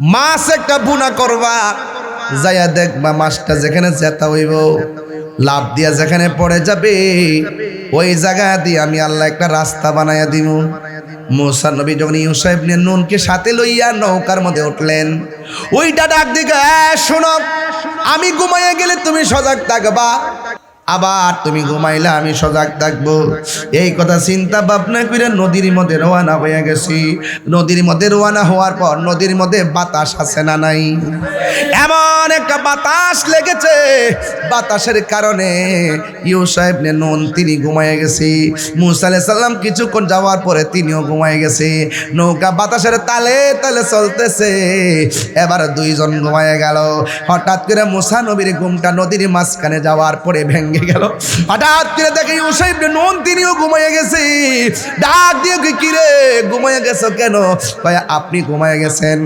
মাছ একটা বুনা করবা, যাইয়া দেখবা মাছটা যেখানে জেতা হইব, লাভ দিয়া যেখানে পড়ে যাবে, ওই জায়গা দিয়ে আমি আল্লাহ একটা রাস্তা বানাইয়া দিব। মুসা নবী যখন ইউসা ইবনে নুনকে সাথে লইয়া নৌকার মধ্যে উঠলেন, ওইটা ডাক দিকে, শোনো, আমি ঘুমাইয়া গেলে তুমি সজাগ থাকবা, আবার তুমি ঘুমাইলে আমি সজাগ থাকবো। এই কথা চিন্তা ভাবনা করে নদীর মধ্যে রওনা হয়ে গেছি। নদীর মধ্যে রওনা হওয়ার পর নদীর মধ্যে বাতাস আছে না নাই? এমন একটা বাতাস লেগেছে, বাতাসের কারণে ইউসা ইবনে নুন তিনি ঘুমাইয়া গেছে। মুসা আলাইহিস সালাম কিছুক্ষণ যাওয়ার পরে তিনিও ঘুমাইয়া গেছে। নৌকা বাতাসের তালে তালে চলতেছে, এবার দুইজন ঘুমাইয়া গেল। হঠাৎ করে মুসা নবীর ঘুমটা নদীর মাঝখানে যাওয়ার পরে ভেঙে গেল। হঠাৎ করে দেখে ইউসা ইবনে নুন তিনিও ঘুমাইয়া গেছে। ডাক দিয়ে কি রে, ঘুমাইয়া গেছো কেন? ভাই আপনি ঘুমাইয়া গেছেন,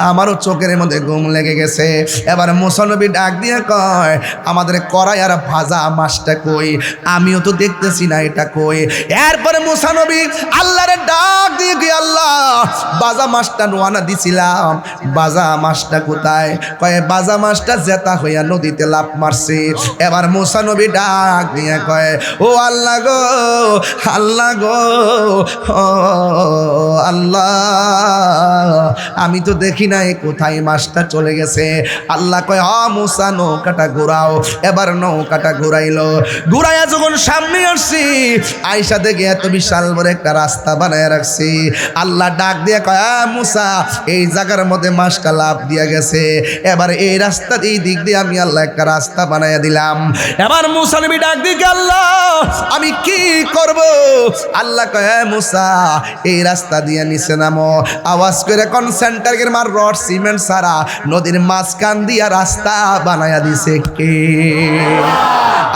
আমারও চোখের মধ্যে ঘুম লেগে গেছে। এবার মুসা নবী ডাক দিয়ে কয়, আমাদের কড়াই আর ভাজা মাছটা কই? আমিও তো দেখতেছি না এটা কই। এরপরে মুসা নবী আল্লাহরে ডাক দিয়ে কি, আল্লাহ ভাজা মাছটা নোয়ানা দিছিলাম, ভাজা মাছটা কোথায়? কয় ভাজা মাছটা জেতা হইয়া নদীতে লাফ মারছে। এবার মুসা নবী ডাক দিয়ে কয়, ও আল্লাহ গো, আল্লাহ গো, ও আল্লাহ, আমি তো দেখি নাই কোথায় মাছটা চলে গেছে। আল্লাহ কয়, মুসা নৌকাটা ঘুরাও। এবার নৌকাটা ঘুরাইলো। ঘুরাইয়া যখন সামনে আসছি, আইসা দেখে এত বিশাল বড় একটা রাস্তা বানায় রাখছি। আল্লাহ ডাক দিয়ে কয়, মুসা, এই জায়গার মধ্যে মাছটা লাফ দিয়া গেছে, এবার এই রাস্তা এই দিক দিয়ে আমি আল্লাহ একটা রাস্তা বানাইয়া দিলাম। এবার মুসা নবী ডাক দিয়ে, আল্লাহ আমি কি করব? আল্লাহ কয়, মুসা এই রাস্তা দিয়ে নিচে নামো। আওয়াজ করে কোন সেন্টারের মার রড সিমেন্ট সারা নদীর মাঝখান দিয়া রাস্তা বানায়া দিছে কে?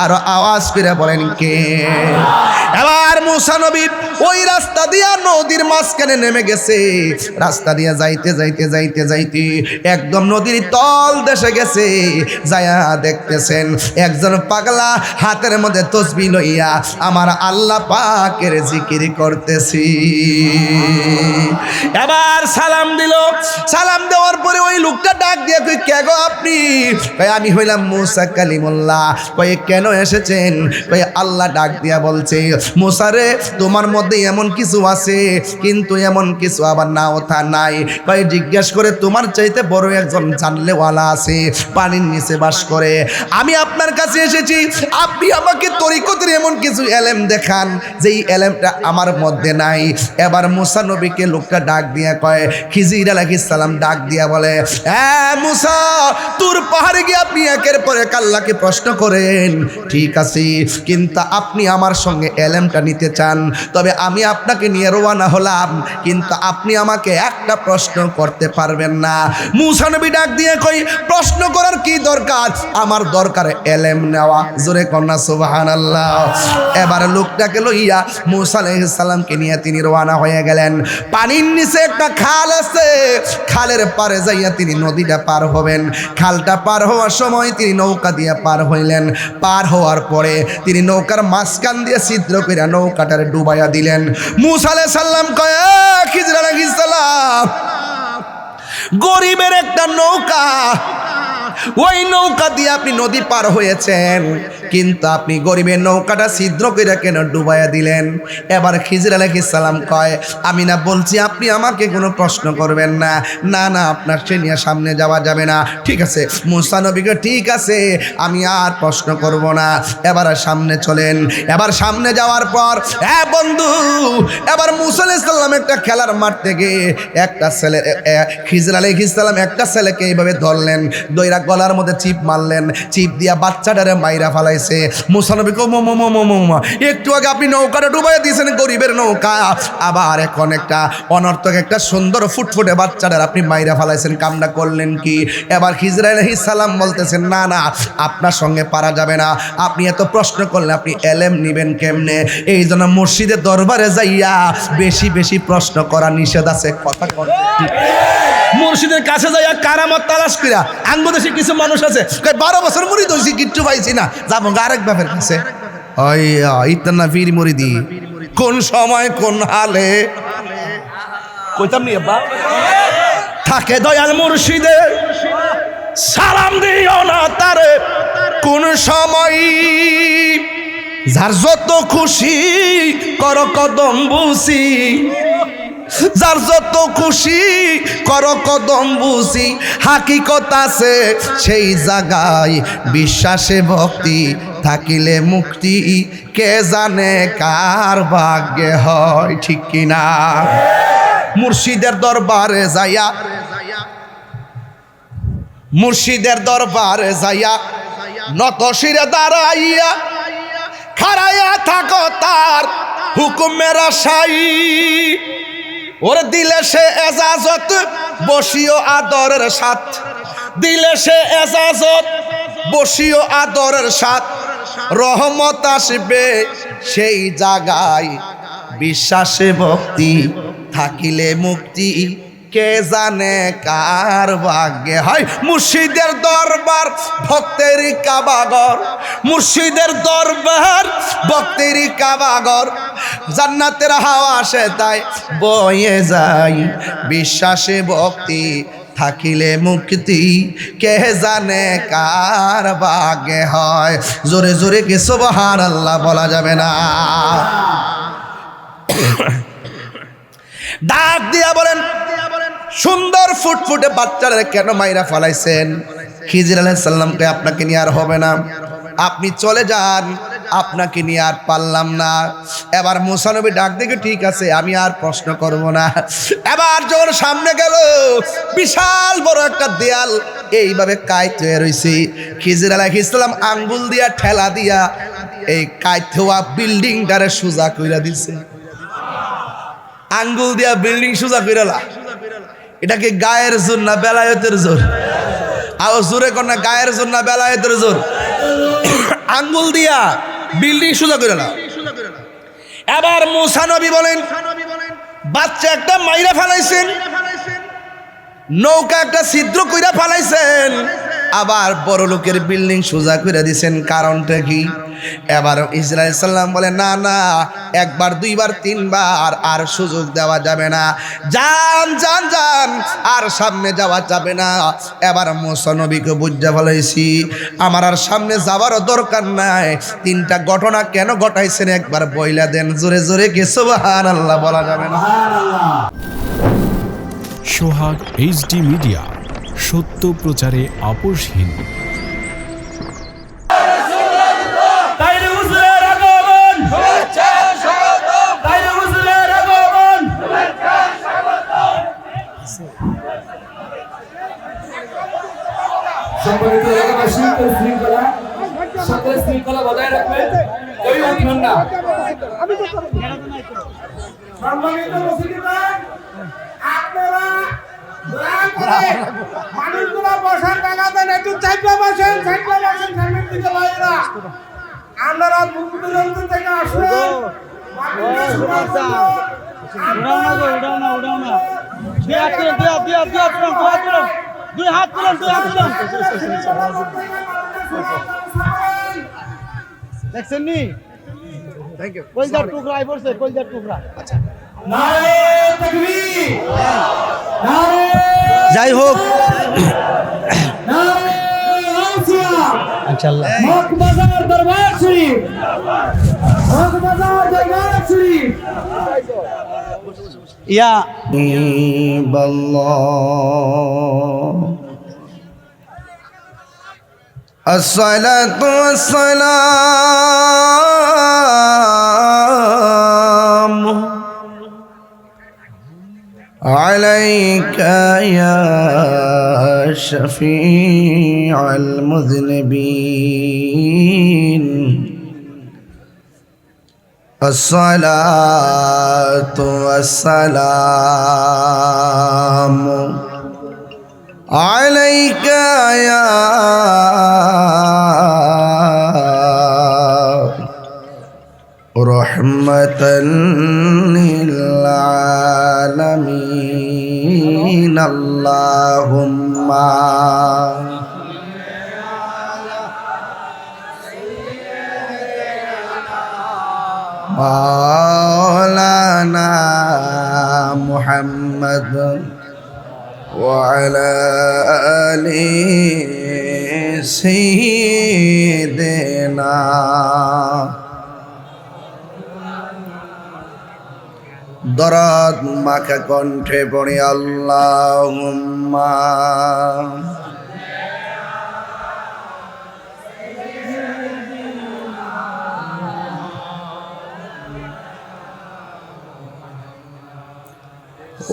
আর আওয়াজ করে বলেন কে? এবার মুসা নবী ওই রাস্তা দিয়া নদীর মাঝখানে নেমে গেছে। রাস্তা দিয়া যাইতে যাইতে যাইতে যাইতে একদম নদীর তল দেশে গেছে। যায়া দেখতেছেন একজন পাগলা হাতের মধ্যে তসবিহ লইয়া আমার আল্লাহ পাকের জিকির করতেছি। এবার সালাম দিল। সালাম দেওয়ার পরে ওই লোকটা ডাক দিয়ে, কই কে গো আপনি? কই আমি হইলাম মুসা কালিমুল্লাহ। কই কেন এসেছেন? কই আল্লাহ ডাক দিয়া বলছে, মুসা রে, তোমার মধ্যে এমন কিছু আছে, কিন্তু এমন কিছু আবার নাও তা নাই। কই জিজ্ঞেস করে তোমার চাইতে বড় একজন জানলেওয়ালা আছে, পানির নিচে বাস করে। আমি আপনার কাছে এসেছি, আপনি আমাকে তরিকতের এমন কিছু এলেম দেখান যেই এলেমটা আমার মধ্যে নাই। এবার মুসা নবীকে লোকটা ডাক দিয়া কয়, খিজির আলাইহিস সালাম ডাক দিয়া বলে, মুসা, তুর পাহাড়ে গিয়ে আপনি একের পর এক আল্লাহকে প্রশ্ন করেন, ঠিক আছে, কিন্তু আপনি আমার সঙ্গে এলেমটা নিতে চান, তবে আমি আপনাকে নিয়ে রওনা হলাম, কিন্তু আপনি আমাকে একটা প্রশ্ন করতে পারবেন না। মুসা নবী ডাক দিয়ে কই, প্রশ্ন করার কি দরকার? আমার দরকার এলেম নেওয়া। জোরে কন্যা সুবহানাল্লাহ। এবার লোকটাকে লইয়া মুসা আলাইহিস সালামকে নিয়ে তিনি রওনা হয়ে গেলেন। পানির নিচে একটা খাল আছে, খালের পারে যাইয়া তিনি নদীটা পার হবেন। খালটা পার হওয়ার সময় তিনি নৌকা দিয়ে পার হইলেন। পার হওয়ার পরে তিনি নৌকার মাঝখান দিয়ে ছিদ্র করে নৌকাটার ডুবাইয়া দিলেন। মুসা আলাইহিস সালাম কয়, খিজির আলাইহিস সালাম, গরিবের একটা নৌকা, ওই নৌকা দিয়ে আপনি নদী পার হয়েছেন, কিন্তু আপনি গরিবের নৌকাটা ছিদ্র করে কেন ডুবাইয়া দিলেন? এবার খিজির আলাইহিস সালাম কয়, আমি না বলছি আপনি আমাকে কোনো প্রশ্ন করবেন না? না না, আপনার সে নিয়ে সামনে যাওয়া যাবে না। ঠিক আছে। মুসা নবীকে, ঠিক আছে, আমি আর প্রশ্ন করব না, এবার সামনে চলেন। এবার সামনে যাওয়ার পর, বন্ধু, এবার মুসা আলাইহিস সালাম একটা খেলার মাঠ থেকে একটা ছেলে, খিজির আলাইহিস সালাম একটা ছেলেকে এইভাবে ধরলেন, দইরা গলার মধ্যে চিপ মারলেন, চিপ দিয়া বাচ্চাটারে মাইরা ফালাইছে। মুসা নবী কো, একটু আগে আপনি নৌকাটা ডুবাইয়া দিয়েছেন, গরিবের নৌকা, আবার এখন একটা অনর্থক একটা সুন্দর ফুটফুটে বাচ্চাটার আপনি মাইরা ফালাইছেন, কামটা করলেন কি? এবার খিজির আলাইহিস সালাম বলতেছেন, না না, আপনার সঙ্গে পারা যাবে না, আপনি এত প্রশ্ন করলে আপনি এলেম নিবেন কেমনে? এই জন্য মসজিদের দরবারে যাইয়া বেশি বেশি প্রশ্ন করা নিষেধ আছে। কথা কর, মুর্শিদের কাছে যাইয়া কারামত তালাশ কইরা, আঙ্গুদেশে কিছু মানুষ আছে 12 বছর মুরিদ হইছি, কিচ্ছু পাইছি না, যাবো আরেক বাপের কাছে। ইতনা পীর মুরিদি কোন সময় কোন হালে কইতাম নি আব্বা, থাকে দয়াল মুর্শিদে সালাম দিও না তারে কোন সময় যার যত খুশি কর কদম বুসি যার যত খুশি কর কদম বুসি হাকিকত আছে সেই জায়গায় বিশ্বাসে ভক্তি থাকিলে মুক্তি কে জানে কার ভাগ্যে হয় ঠিক কিনা মুর্শিদের দরবারে যাইয়া মুর্শিদের দরবারে যাইয়া নত শিরে দাঁড়াইয়া খাড়াইয়া থাকো তার হুকুমের আশাই ওর দিলে সে এজাজত বসিও আদরের সাথ দিলে সে এজাজত বসিও আদরের সাথ রহমত আসবে সেই জায়গায় বিশ্বাসে ভক্তি থাকিলে মুক্তি কে জানে কার ভাগ্যে হয় মুর্শিদের দরবার ভক্তেরই কাবাগর মুর্শিদের দরবার ভক্তেরই কাবাগর জান্নাতের হাওয়া আসে তাই বয়ে যায় বিশ্বাসে ভক্তি থাকিলে মুক্তি কে জানে কার ভাগ্যে হয় জোরে জোরে কি সুবহানাল্লাহ বলা যাবে না ডাক দিয়া বলেন সুন্দর ফুটফুটে বাচ্চারা কেন মাইরা ফেলাইছেন খিজির আলাইহিস সালামকে আপনাকে নিয়ে আর হবে না আপনি চলে যান আপনাকে নিয়ে আর পারলাম না এবার মুসা নবী ডাক দেখে ঠিক আছে আমি আর প্রশ্ন করব না এবার যখন সামনে গেল বিশাল বড় একটা দেয়াল এইভাবে কাইত হয়ে রয়েছে খিজির আলাইহিস সালাম আঙ্গুল দিয়া ঠেলা দিয়া এই কাইত হওয়া বিল্ডিংটারে সোজা কইরা দিছে আঙ্গুল দিয়া বিল্ডিং সোজা কইরালা এটাকে গায়ের জোর না বেলায়েতের জোর আও জোরে কোন না গায়ের জোর না বেলায়েতের জোর আঙ্গুল দিয়া বিল্ডিং সোজা কইরালা এবার মুসা নবী বলেন বাচ্চা একটা মাইরা ফেলাইছেন নৌকা একটা ছিদ্র কইরা ফেলাইছেন আবার বড় লোকের বিল্ডিং সোজা কইরা দিবেন কারণটা কি এবার ইসরাইল সাল্লাম বলে না না একবার দুইবার তিনবার আর সুযোগ দেওয়া যাবে না যান যান যান আর সামনে যাওয়া যাবে না এবার মুসা নবীকে বুঝা ফেলাইছি আমার আর সামনে যাওয়ারও দরকার নাই তিনটা ঘটনা কেন ঘটাইছেন একবার বইলা দেন জোরে জোরে কি সুবহানাল্লাহ বলা যাবে না সোহাগ এইচডি মিডিয়া সত্য প্রচারে আপোষহীন সম্মানিত এলাকাবাসী সকল শৃঙ্খলা বজায় রাখবেন কেউ উঠবেন না সম্মানিত মুসলিমগণ আপনারা দয়া করে মানুষগুলো বসার জায়গা দেন একটু চাইপা বসেন সামনের দিকে বাইরা আপনারা দূর দূরান্ত থেকে আসবেন দুই হাত তুলেন দেখছেন নি কলজার টুকরা আই পড়ছে কলজার টুকরা আচ্ছা নারে তাকবীর নারে যাই হোক নারে গাউসিয়া ইনশাআল্লাহ হক বাজার দরবার শরীফ হক বাজার দরবার শরীফ ইয়া بالله الصلاة والسلام عليك يا شفيع المذنبين الصلاة والسلام عليك يا رحمة للعالمين اللهم مولانا محمد وعلى آل سيدنا দরদ মাখা কণ্ঠে পড়ি আল্লাহুম্মা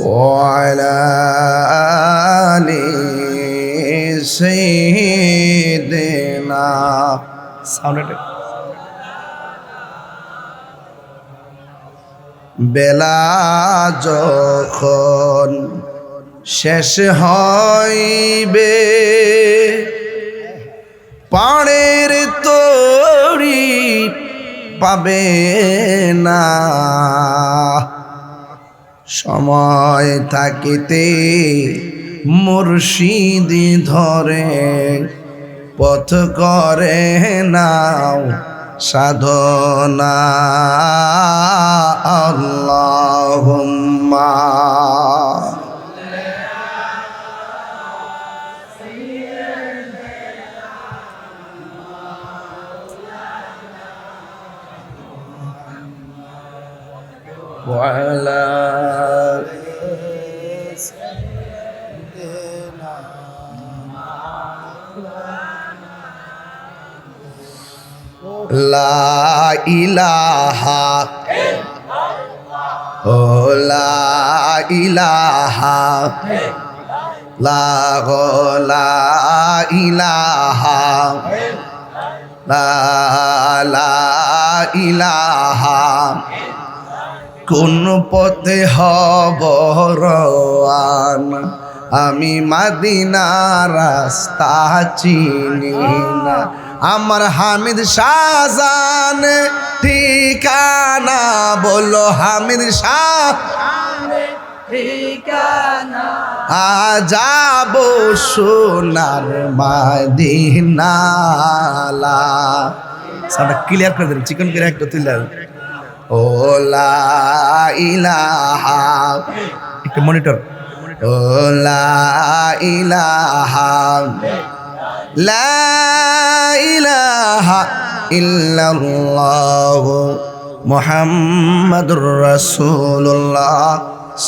وعلى آل سيدنا বেলা যখন শেষ হইবে পাড়ের তরি পাবে না সময় থাকিতে মুর্শিদি ধরে পথ করে নাও সাধনা আল্লাহুম্মা وعلى لا إله لا إله لا إله لا إله কোন পথে হব রওয়ানা আমি মদিনার রাস্তা চিনি না আমার হামিদ শাহজান ঠিকানা বলো হামিদ শাহ ঠিকানা আজাব সোনার মদিনা সাটা ক্লিয়ার করে দেন চিকন করে একটা তুলে ও লা ইলাহা একটু মনিটর ও লা ইলাহা লা ইলাহা ইল্লাল্লাহ মুহাম্মাদুর রাসূলুল্লাহ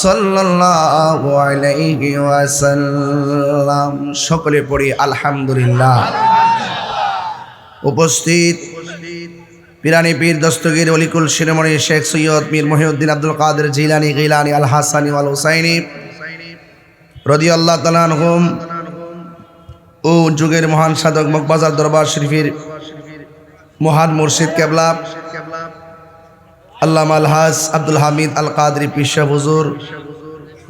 সাল্লাল্লাহু আলাইহি ওয়াসাল্লাম সকলে পড়ি আলহামদুলিল্লাহ। উপস্থিত পিরানি পীর দস্তগীর অলিকুল শিরোমণি শেখ সৈয়দ মীর মহিউদ্দিন আব্দুল কাদের জিলানী গিলানী আল হাসানি ওয়াল হুসাইনি রাদিয়াল্লাহু তাআলা আনহুম ও যুগের মহান সাধক মগবাজার দরবার শরীফের মহান মুর্শিদ কেবলা আল্লামা আলহাজ আব্দুল হামিদ আল কাদরি পীর সাহেব হুজুর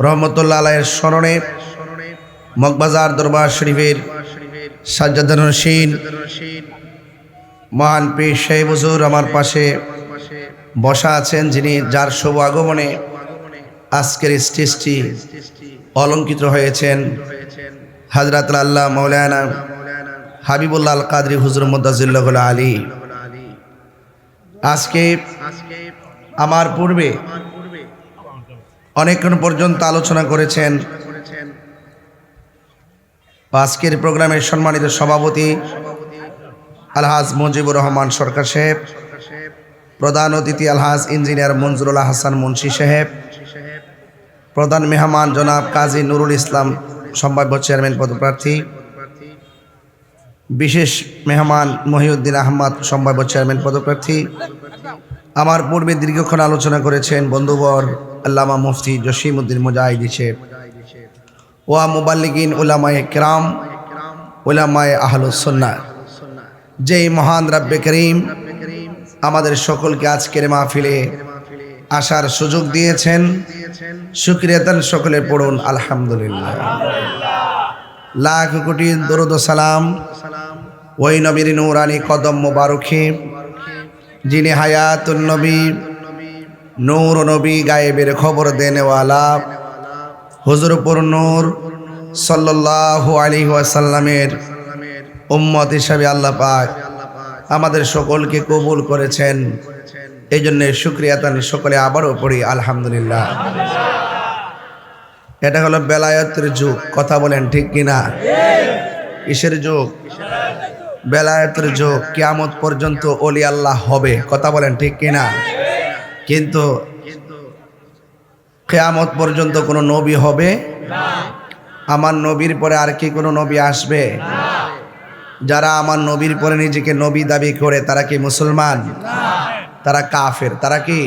রহমতুল্লাহ আলাইহির স্মরণে মগবাজার দরবার শরীফের সাজ্জাদুন নশীন মহান পীর সাহেব হুজুর আমার পাশে বসা আছেন, যিনি যার শুভ আগমনে আজকের স্টেজটি অলঙ্কিত হয়েছেন হযরত আল্লাহ মাওলানা হাবিবুল্লাহ আল কাদরি হুজুর মুদাজ্জিল্লাহুল আলী। আজকে আমার পূর্বে অনেকক্ষণ পর্যন্ত আলোচনা করেছেন আজকের প্রোগ্রামের সম্মানিত সভাপতি আলহাজ মুজিবুর রহমান সরকার সাহেব, প্রধান অতিথি আলহাজ ইঞ্জিনিয়ার মঞ্জুরুল্লাহ হাসান মুন্সি সাহেব, প্রধান মেহমান জনাব কাজী নুরুল ইসলাম সম্ভাব্য চেয়ারম্যান পদপ্রার্থী, বিশেষ মেহমান মহিউদ্দিন আহমদ সম্ভাব্য চেয়ারম্যান পদপ্রার্থী, আমার পূর্বে দীর্ঘক্ষণ আলোচনা করেছেন বন্ধুবর আল্লামা মুফতি জসিমউদ্দিন মুজাহিদি সাহেব, ওয়া মুবাল্লিগিন উলামায়ে কিরাম, উলামায়ে আহলুস সুন্নাহ। যেই মহান রব্বে করিম আমাদের সকলকে আজকের মাহফিলে আসার সুযোগ দিয়েছেন, শুকরিয়াতান সকলে পড়ুন আলহামদুলিল্লাহ। লাখ কোটি দরুদ ও সালাম ওই নবীর নূরানি কদম মোবারকে, যিনি হায়াতুন নবী, নূর নবী, গায়েবের খবর দেনেওয়ালা হুজুরপুর নূর সাল্লাল্লাহু আলাইহি ওয়াসাল্লামের উম্মত হিসাবে আল্লাহ পাক আমাদের সকলকে কবুল করেছেন। এই জন্য শুকরিয়াতান সকলে আবারও পড়ি আলহামদুলিল্লাহ। এটা হলো বেলায়েতের যুগ। কথা বলেন ঠিক কিনা? কিসের যুগ? বেলায়েতের যুগ। কিয়ামত পর্যন্ত ওলি আল্লাহ হবে। কথা বলেন ঠিক কিনা? কিন্তু কিয়ামত পর্যন্ত কোনো নবী হবে না। আমার নবীর পরে আর কি কোনো নবী আসবে? যারা আমার নবীর পরে নিজেকে নবী দাবি করে তারা কি মুসলমান? তারা কাফের। তারা কি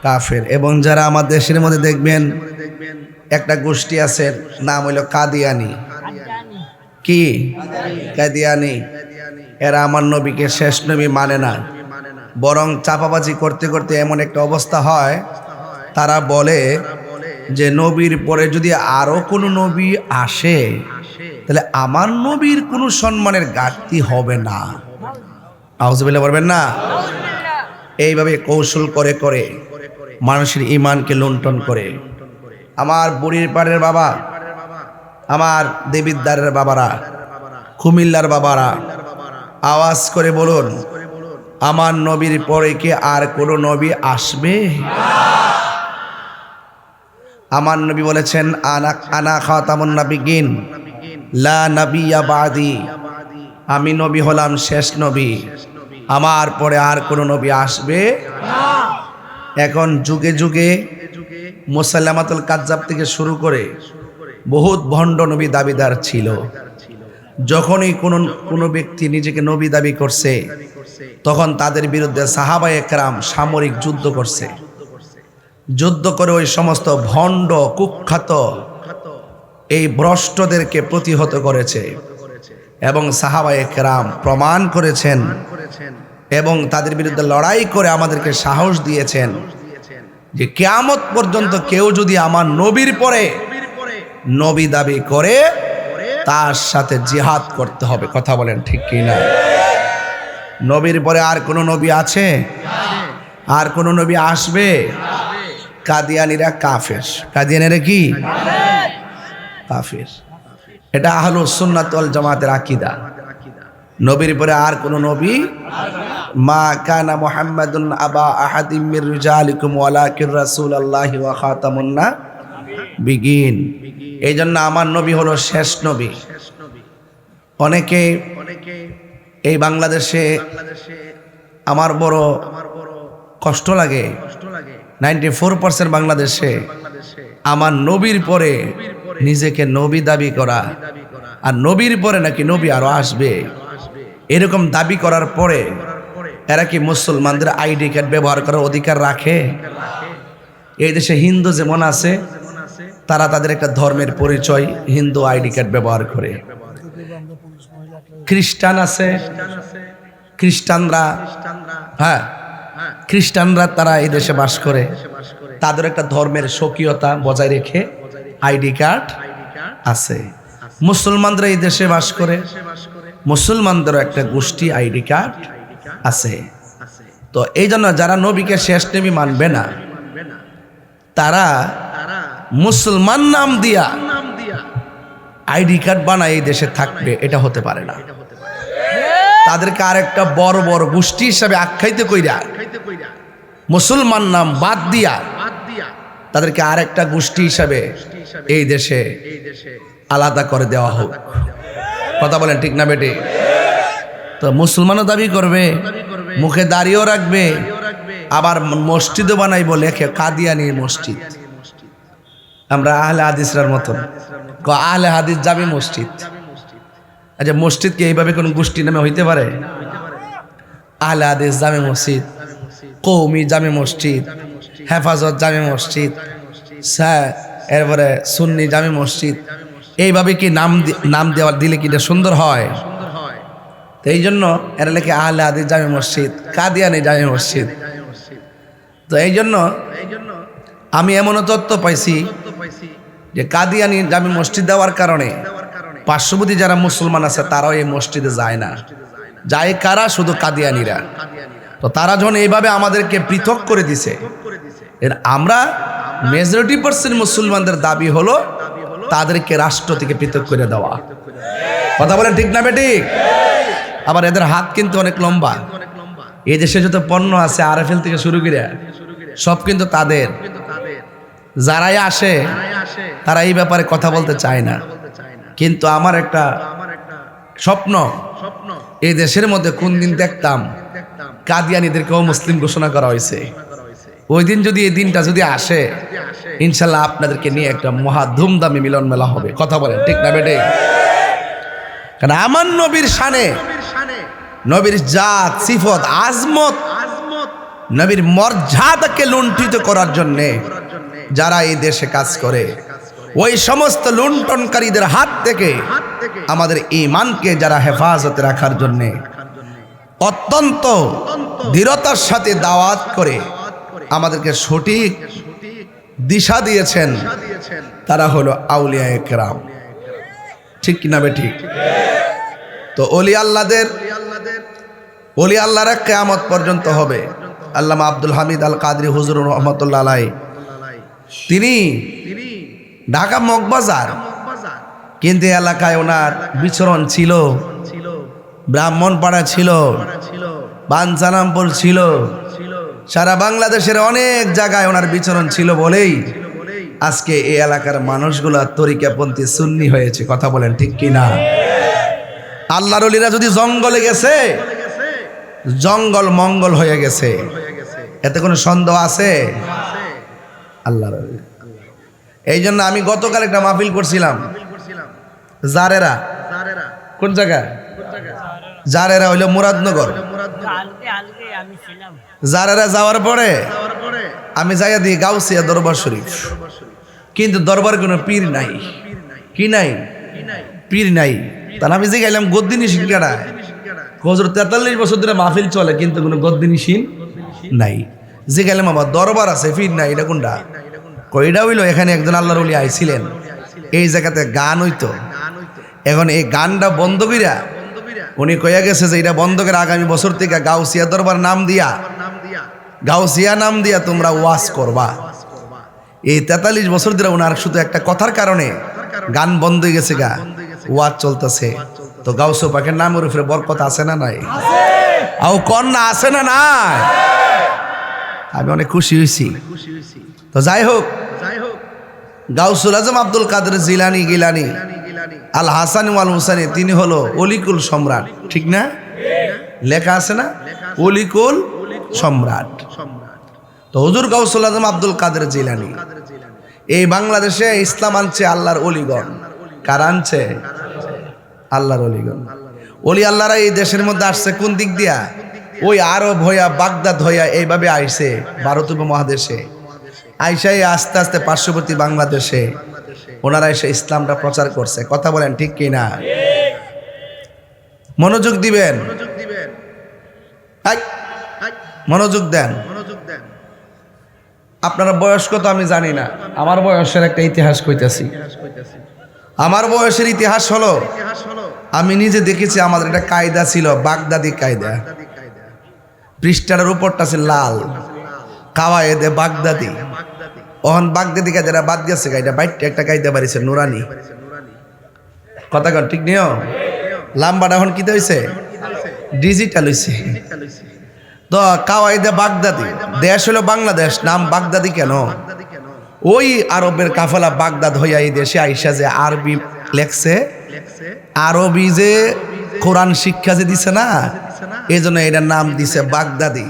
কাফের। এবং যারা আমার দেশের মধ্যে দেখবেন একটা গোষ্ঠী আছে, নাম হইল কাদিয়ানি। কি কাদিয়ানি? এরা আমার নবীকে শেষ নবী মানে না, বরং চাপাবাজি করতে করতে এমন একটা অবস্থা হয়, তারা বলে যে নবীর পরে যদি আরো কোনো নবী আসে তাহলে আমার নবীর কোনো সম্মানের ঘাটতি হবে না। আউযুবিল্লাহ বলবেন না? এইভাবে কৌশল করে করে মানুষের ঈমানকে লুণ্ঠন করে। আমার বুড়ির পাড়ের বাবা, আমার দেবিদ্বারের বাবারা, কুমিল্লার বাবারা, আওয়াজ করে বলুন, আমার নবীর পরে কি আর কোনো নবী আসবে? আমার নবী বলেছেন, আনা খাতামুন নাবিয়িন লা নাবিয়্যা বাদি। আমি নবী হলাম শেষ নবী, আমার পরে আর কোনো নবী আসবে না। এখন যুগে যুগে মুসাইলামাতুল কাজ্জাব থেকে শুরু করে বহুত ভণ্ড নবী দাবিদার ছিল। যখনই কোনো ব্যক্তি নিজেকে নবী দাবি করছে তখন তাদের বিরুদ্ধে সাহাবায়ে কেরাম সামরিক যুদ্ধ করছে। যুদ্ধ করে ওই সমস্ত ভণ্ড কুখ্যাত এই ভ্রষ্টদেরকে প্রতিহত করেছে এবং সাহাবায়ে কেরাম প্রমাণ করেছেন এবং তাদের বিরুদ্ধে লড়াই করে আমাদেরকে সাহস দিয়েছেন যে কিয়ামত পর্যন্ত কেউ যদি আমার নবীর পরে নবী দাবি করে তার সাথে জিহাদ করতে হবে। কথা বলেন ঠিক কি না? নবীর পরে আর কোনো নবী আছে? আর কোনো নবী আসবে? কাদিয়ানিরা কাফের। কাদিয়ানিরা কি কাফের। এটা আহলুস সুন্নাত ওয়াল জামাতের আকীদা। নবীর পরে আর কোনো নবী, মা কানা মুহাম্মাদুন আবা আহাদিম মির রিজালিকুম ওয়ালাকিন রাসূলুল্লাহি ওয়া খাতামুন নাবিয়িন। এই জন্য আমার নবী হলো শেষ নবী। অনেকে এই বাংলাদেশে আমার বড় কষ্ট লাগে, 94% বাংলাদেশে আমার নবীর পরে নিজেকে নবী দাবি করা, আর নবীর পরে নাকি নবী আরো আসবে, এরকম দাবি করার পরে এরা কি মুসলমানদের আইডি কার্ড ব্যবহার করার অধিকার রাখে? এই দেশে হিন্দু যেমন আছে, তারা তাদের একটা ধর্মের পরিচয় হিন্দু আইডি কার্ড ব্যবহার করে। খ্রিস্টান আছে, খ্রিস্টানরা তারা এই দেশে বাস করে, তাদের একটা ধর্মের স্বকীয়তা বজায় রেখে আইডি কার্ড আছে। মুসলমানরা এই দেশে বাস করে, মুসলমানদেরও একটা গোষ্ঠী আইডি কার্ড আছে। তো এই জন্য যারা নবীকে শেষ নবী মানবে না, তারা মুসলমান নাম দিয়া আইডি কার্ড বানায় এই দেশে থাকবে, এটা হতে পারে না। তাদেরকে আরেকটা বড় বড় গোষ্ঠী হিসাবে আখ্যায়িত কইরা মুসলমান নাম বাদ দিয়া তাদেরকে আরেকটা গোষ্ঠী হিসাবে এই দেশে আলাদা করে দেওয়া হোক। কথা বলেন ঠিক না বেটি? তো মুসলমানও দাবি করবে, মুখে দাড়িও রাখবে, আবার মসজিদও বানাইবো, লেখে কাদিয়ানি মসজিদ। আমরা আহলে হাদিসরার মতন আহলে হাদিস জামি মসজিদ। আচ্ছা, মসজিদ কি এইভাবে কোন গোষ্ঠী নামে হইতে পারে? আহলে হাদিস জামি মসজিদ, কওমি জামি মসজিদ, হেফাজত জামি মসজিদ, এরপরে সুন্নি জামি মসজিদ, এইভাবে কি নাম দেওয়ার দিলে কি এটা সুন্দর হয়? তো এই জন্য এরা লেখে আহলে হাদিস জামি মসজিদ, কাদিয়ানি জামি মসজিদ। তো এই জন্য আমি এমনও তথ্য পাইছি যে কাদিয়ানি জামি মসজিদ দেওয়ার কারণে পার্শ্ববর্তী যারা মুসলমান আছে তারাও এই মসজিদে যায় না। যায় কারা? শুধু কাদিয়ানিরা। তো তারা যখন এইভাবে আমাদেরকে পৃথক করে দিছে, আমরা মেজরিটি পার্সেন্ট মুসলমানদের দাবি হলো তাদেরকে রাষ্ট্র থেকে পৃথক করে দেওয়া। কথা বলেন ঠিক না বেঠিক? আবার এদের হাত কিন্তু অনেক লম্বা। এই দেশে যত পণ্য আছে আরএফএল থেকে শুরু করে সব কিন্তু তাদের। যারাই আসে তারা এই ব্যাপারে কথা বলতে চায় না। কিন্তু আমার একটা স্বপ্ন, এই দেশের মধ্যে কোন দিন দেখতাম কাদিয়ানীদেরকেও মুসলিম ঘোষণা করা হয়েছে। ওই দিন যদি এই দিনটা যদি আসে, ইনশাল্লাহ আপনাদেরকে নিয়ে একটা মহা ধুমধামে মিলন মেলা হবে। কথা বলেন ঠিক না বেটে? কারণ আমার নবীর শানে, নবীর জাত সিফত আজমত, নবীর মর্যাদাকে লুণ্ঠিত করার জন্য যারা এই দেশে কাজ করে, ওই সমস্ত লুণ্ঠনকারীদের হাত থেকে আমাদের ঈমানকে যারা হেফাজতে রাখার জন্য অত্যন্ত দৃঢ়তার সাথে দাওয়াত করে আমাদেরকে সঠিক দিশা দিয়েছেন, তারা হলো আউলিয়ায়ে কেরাম। ঠিক কিনা বেঠিক? তো ওলি আল্লাহরা কিয়ামত পর্যন্ত হবে। আল্লামা আব্দুল হামিদ আল কাদরি হুজুর রহমতুল্লাহ আলাইহি, তিনি ঢাকা মগবাজার, কিন্তু এলাকায় ওনার বিচরণ ছিল, ব্রাহ্মণপাড়া ছিল, বাঞ্ছারামপুর ছিল, সারা বাংলাদেশের অনেক জায়গায় ওনার বিচরণ ছিল বলেই আজকে এই এলাকার মানুষগুলা তরিকাপন্থী সুন্নি হয়েছে। কথা বলেন ঠিক কিনা? আল্লাহর ওলিরা যদি জঙ্গলে গেছে, জঙ্গল মঙ্গল হয়ে গেছে, এতে কোনো সন্দেহ আছে? আল্লাহর ওলি। এই জন্য আমি গতকাল একটা মাহফিল করছিলাম জারেরা। কোন জায়গা? জারেরা হইল মুরাদনগর। জারেরা যাওয়ার পরে আমি যাইয়া দিই গাউসিয়া দরবার শরীফ, কিন্তু দরবার কোনো পীর নাই। কি নাই? পীর নাই। তাহলে আমি যে গেলাম গদ্দিনী সিংকারা, হজুর 43 বছর ধরে মাহফিল চলে, কিন্তু কোনো গদ্দিনী সিং নাই। যে গেলাম আবার দরবার আছে, পীর নাই। এটা কোনটা? কইটা হইলো এখানে একজন আল্লাহর ওলি আইছিলেন, এই জায়গাতে গান হইতো। এখন এই গানটা বন্ধ কইরা উনি কইয়া গেছে যে এটা বন্ধ করে আগামী বছর থেকে গাউসিয়া দরবার নাম দিয়া, গাউসিয়া নাম দিয়া তোমরা ওয়াজ করবা। এই 43 বছর ধরে ওনার শুধু একটা কথার কারণে গান বন্ধ হয়ে গেছে, গা ওয়াজ চলতেছে। তো গাউসো পাকের নামের উপরে বরকত আছে না নাই? আও কন্যা আছে না নাই? আমি অনেক খুশি হয়েছি। তো যাই হোক, গাউসুল আজম আব্দুল কাদের জিলানি গিলানি আল হাসান ওয়াল হুসাইনি, তিনি হলো অলিকুল সম্রাট। ঠিক না? লেখা আছে না অলিকুল সম্রাট। তো হুজুর গাউসুল আজম আব্দুল কাদের জিলানি এই বাংলাদেশে ইসলাম আনছে আল্লাহর অলিগণ। কারা আনছে? আল্লাহর অলিগণ। অলি আল্লাহরা এই দেশের মধ্যে আসছে কোন দিক দিয়া? ওই আরব হইয়া, বাগদাদ হইয়া এইভাবে আইছে ভারত উপমহাদেশে। আইসাই আস্তে আস্তে পার্শ্ববর্তী বাংলাদেশে ওনারা এসে ইসলামটা প্রচার করছে। কথা বলেন ঠিক কিনা? মনোযোগ দিবেন, মনোযোগ দেন। আপনারা বয়স কত আমি জানি না, আমার বয়সের একটা ইতিহাস কইতাছি। আমার বয়সের ইতিহাস হলো, আমি নিজে দেখেছি আমাদের একটা কায়দা ছিল, বাগদাদি কায়দা। পৃষ্ঠার উপরটা ছিল লাল, কাওয়ায়েদে বাগদাদি। ওহন বাগদাদি কায়দাটা বাদ গেছে, এটা বাইটটা একটা কায়দা বাড়িছে নুরানি। কথা কন ঠিক নিও? লাম্বাটা এখন কি হয়েছে? ডিজিটাল হয়েছে। তো কাওয়ায়েদে বাগদাদি, দেশ হলো বাংলাদেশ, নাম বাগদাদি কেন? ওই আরবের কাফেলা বাগদাদ হইয়া এই দেশে আইসা যে আরবি লেখছে, আরবি যে কোরআন শিক্ষা যে দিছে না, এই জন্য এটার নাম দিছে বাগদাদি।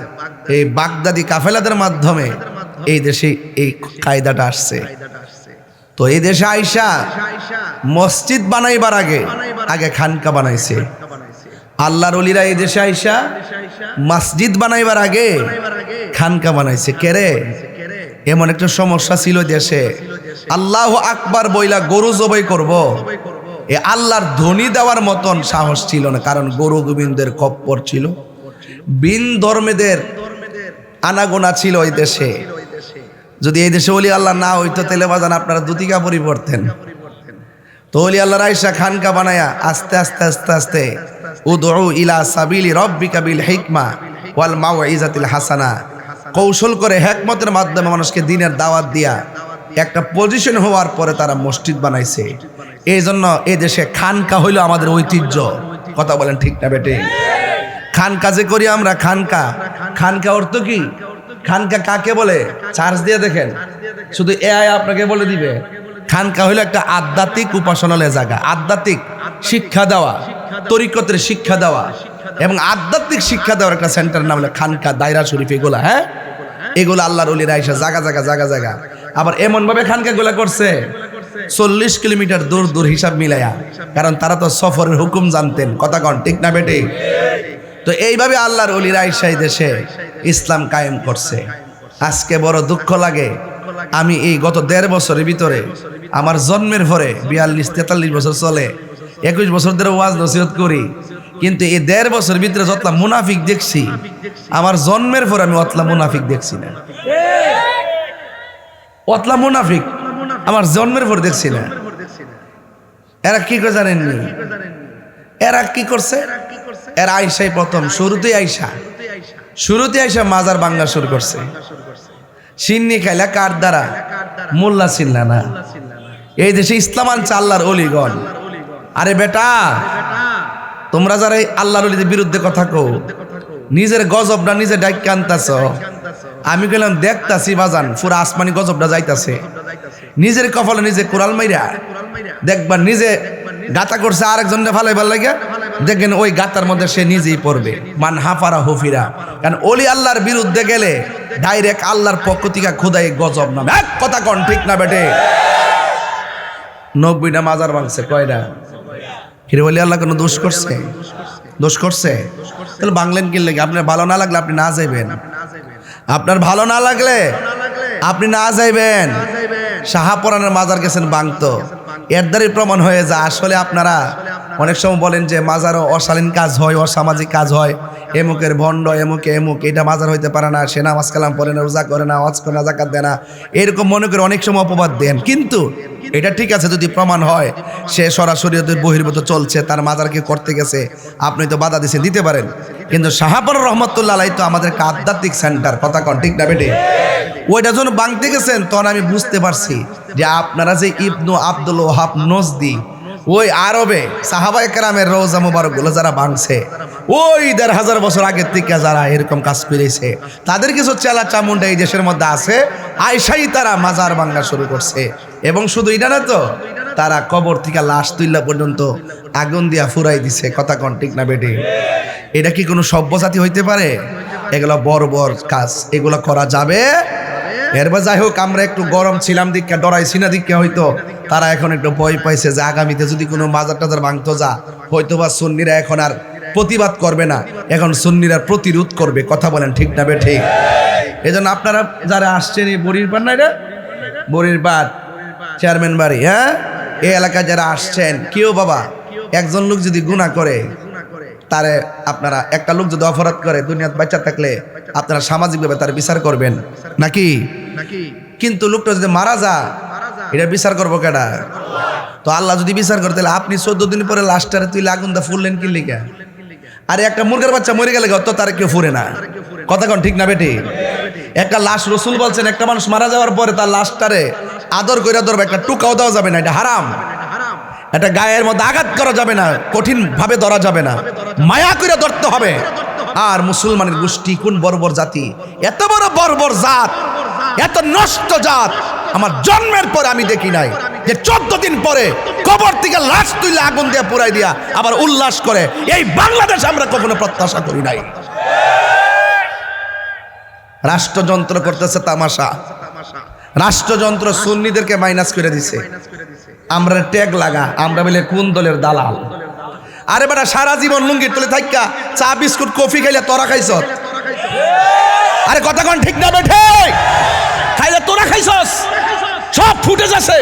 এই বাগদাদি কাফেলাদের মাধ্যমে এই দেশে এই কায়দাটা আসছে। তো এই দেশে আইসা মসজিদ বানাইবার আগে আগে খানকা বানাইছে। আল্লাহর ওলিরা এই দেশে আইসা মসজিদ বানাইবার আগে খানকা বানাইছে। কেরে? এমন একটা সমস্যা ছিল দেশে, আল্লাহু আকবার বইলা গরু জবাই করব, এ আল্লাহর ধ্বনি দেওয়ার মতন সাহস ছিল না। কারণ গরু গোবিন্দের খপ্পর ছিল, বিন ধর্মেদের আনাগোনা ছিল ওই দেশে। যদি এই দেশে ওলি আল্লাহ না হইতো তাহলে বাজান আপনারা দুটি কাপড়ই পরতেন। তো ওলি আল্লাহর আইসা খানকা বানায়া আস্তে আস্তে আস্তে আস্তে উদউ ইলা সাবিলি রাব্বিকা বিল হিকমা ওয়াল মাউইজাতিল হাসানা, কৌশল করে হিকমতের মাধ্যমে মানুষকে দ্বীনের দাওয়াত দিয়া একটা পজিশন হওয়ার পরে তারা মসজিদ বানাইছে। এই জন্য এই দেশে খানকা হইল আমাদের ঐতিহ্য। কথা বলেন ঠিক না বেটে? খানকা যে করি আমরা, খানকা, খানকা অর্থ কি? খানকা কাকে বলে? চার্জ দিয়ে দেখেন, শুধু এআই আপনাকে বলে দিবে খানকা হইলো একটা আধ্যাত্মিক উপাসনালয় জায়গা, আধ্যাত্মিক শিক্ষা দেওয়া, তরিকতের শিক্ষা দেওয়া এবং আধ্যাত্মিক শিক্ষা দেওয়ার একটা সেন্টার নাম হলো খানকা, দায়রা শরীফ, এগুলা হ্যাঁ এগুলো আল্লাহর ওলিরা আইসা জায়গা জায়গা জায়গা জায়গা আবার এমন ভাবে খানকাগুলা করছে 40 কিলোমিটার দূর দূর হিসাব মিলাইয়া, কারণ তারা তো সফরের হুকুম জানতেন। কথা কন ঠিক না বেটে? তো এইভাবে আল্লাহর ওলিরা আইসা এই দেশে ইসলাম কায়েম করছে। আজকে বড় দুঃখ লাগে, আমি এই গত 1.5 বছরের ভিতরে আমার জন্মের পরে 42-43 বছর চলে, 21 বছর ধরে ওয়াজ নসিহত করি, কিন্তু এই 1.5 বছরের ভিতরে যতলা মুনাফিক দেখছি, আমার জন্মের পরে আমি অতলা মুনাফিক দেখছি না। অতলা মুনাফিক আমার জন্মের পর দেখছি না। এরা কি করে জানেননি? এরা কি করছে? এরা আইসাই প্রথম শুরুতেই আইসা মাজার বাংলা শুরু করছে। সিন্নি খাইলা কার দ্বারা? মোল্লা ছিল্লা না। এই দেশে ইসলাম আনছে আল্লাহর ওলিগণ। আরে বেটা, তোমরা যারা এই আল্লাহর ওলিদের বিরুদ্ধে কথা কও, নিজের গজবটা নিজে ডাইকে আনতাছ। আমি কইলাম দেখতাছি বাজান, পুরা আসমানি গজবটা যাইতাছে। নিজের কপালে নিজে কোরাল মাইরা দেখবা নিজে গাতা করছে, আরেকজনকে ফালাইবার লাগে দেখেন ওই গাতার মধ্যে সে নিজেই পড়বে। মান হাফারা হুফিরা। কারণ ওলি আল্লাহর বিরুদ্ধে গেলে ডাইরেক্ট আল্লাহর পক্ষ থেকে খোদাই গজব নামে। এক কথা কন ঠিক না বেটে? 90টা মাজার ভাঙছে, কয়টা? হিরে ওলি আল্লাহ কোনো দোষ করছে? দোষ করছে? তাহলে বাংলেন কি লাগে? আপনার ভালো না লাগলে আপনি না যাইবেন। আপনার ভালো না লাগলে আপনি না যাইবেন। শাহপুরানের মাজার গেছেন বাংতো, এর দ্বারাই প্রমাণ হয়ে যায় আসলে আপনারা অনেক সময় বলেন যে মাজারও অশালীন কাজ হয়, অসামাজিক কাজ হয়, এমুকের ভণ্ড, এমুকে এমুক, এটা মাজার হইতে পারে না, সে নামাজ কালাম পড়ে না, রোজা করে না, ওয়াজ করে না, যাকাত দেয় না, এরকম মনে করে অনেক সময় অপবাদ দেন। কিন্তু এটা ঠিক আছে যদি প্রমাণ হয় সে সরাসরি বহির্ভূত চলছে, তার মাজারকে করতে গেছে, আপনি তো বাধা দিচ্ছেন, দিতে পারেন। কিন্তু শাহপুর রহমতুল্লাহ আলাইহি তো আমাদের একটা আধ্যাত্মিক সেন্টার। কথা কন ঠিক না বেটে? ওইটা যখন বাংতে গেছেন তখন আমি বুঝতে পারছি যে আপনারা যে ইবনু আব্দুল ওহাব নজদি, ওই আরবে সাহাবায়ে কেরামের রওজা মুবারকগুলো যারা ভাঙছে, ওই 1500 বছর আগের থেকে যারা এরকম কাজ করেছে, তাদের কিছু চেলা চামুন্ডা এই দেশের মধ্যে আছে, আইসাই তারা মাজার ভাঙা শুরু করছে। এবং শুধু এটা না তো, তারা কবর থেকে লাশ তুইলা পর্যন্ত আগুন দিয়া ফুরাই দিছে। কথা কন ঠিক না বেটে? এটা কি কোনো সভ্যজাতি হইতে পারে? এগুলো বড় বড় কাজ, এগুলো করা যাবে? এরপর যাই হোক, আমরা একটু গরম ছিলাম দীক্ষা, ডরাইছি না দীক্ষা, হয়তো তারা এখন একটু ভয় পাইছে যে আগামীতে যদি কোনো মাজার টাজার ভাঙতো যা, হয়তো বা সুন্নিরা এখন আর প্রতিবাদ করবে না, এখন সুন্নিরা প্রতিরোধ করবে। কথা বলেন ঠিক না বে ঠিক? এই জন্য আপনারা যারা আসছেন এই বড়ির পাড়, না এটা বড়ির পাড় চেয়ারম্যান বাড়ি, হ্যাঁ, এই এলাকায় যারা আসছেন, কেউ বাবা একজন লোক যদি গুনাহ করে, তারে আপনারা একটা লোক যদি অপরাধ করে দুনিয়াতে বাচ্চা থাকলে আপনারা সামাজিকভাবে তার বিচার করবেন নাকি? কিন্তু লোকটা যদি মারা যায়, এটা বিচার করবো কেডা? তো আল্লাহ যদি বিচার করে, তাহলে আপনি 14 দিন পরে লাশটারে তুই আগুন দা ফুললেন কি লিগা? আরে একটা মুরগের বাচ্চা মরে গেলে তো তার কেউ ফুরে না। কথা কন ঠিক না বেটি? একটা লাশ, রসুল বলছেন একটা মানুষ মারা যাওয়ার পরে তার লাশটারে আদর করে ধরবে, একটা টুকাও দেওয়া যাবে না, এটা হারাম। এটা গায়ের মধ্যে আঘাত করা যাবে না, কঠিন ভাবে ধরা যাবে না, মায়া করে ধরতে হবে। আর মুসলমানের গোষ্ঠী কোন বর্বর জাতি, এত বড় বর্বর জাত, এত নষ্ট জাত আমার জন্মের পরে আমি দেখি নাই, যে 14 দিন পরে কবর থেকে লাশ তুলে আগুন দিয়ে পুরাই দিয়া আবার উল্লাস করে। এই বাংলাদেশ আমরা কখনো প্রত্যাশা করি নাই। রাষ্ট্রযন্ত্র করতেছে তামাশা, রাষ্ট্রযন্ত্র সুন্নিদেরকে মাইনাস করে দিছে। আমরা ট্যাগ লাগা, আমরা বলে কোন দলের দালাল। আরে বেটা, সারা জীবন লুঙ্গির তলে থাইকা চা বিস্কুট কফি খাইলে তোরা খাইছ? আরে কথা কন ঠিক না বেঠে? খাইলে তোরা খাইছস? সব ফুটেজ আছে,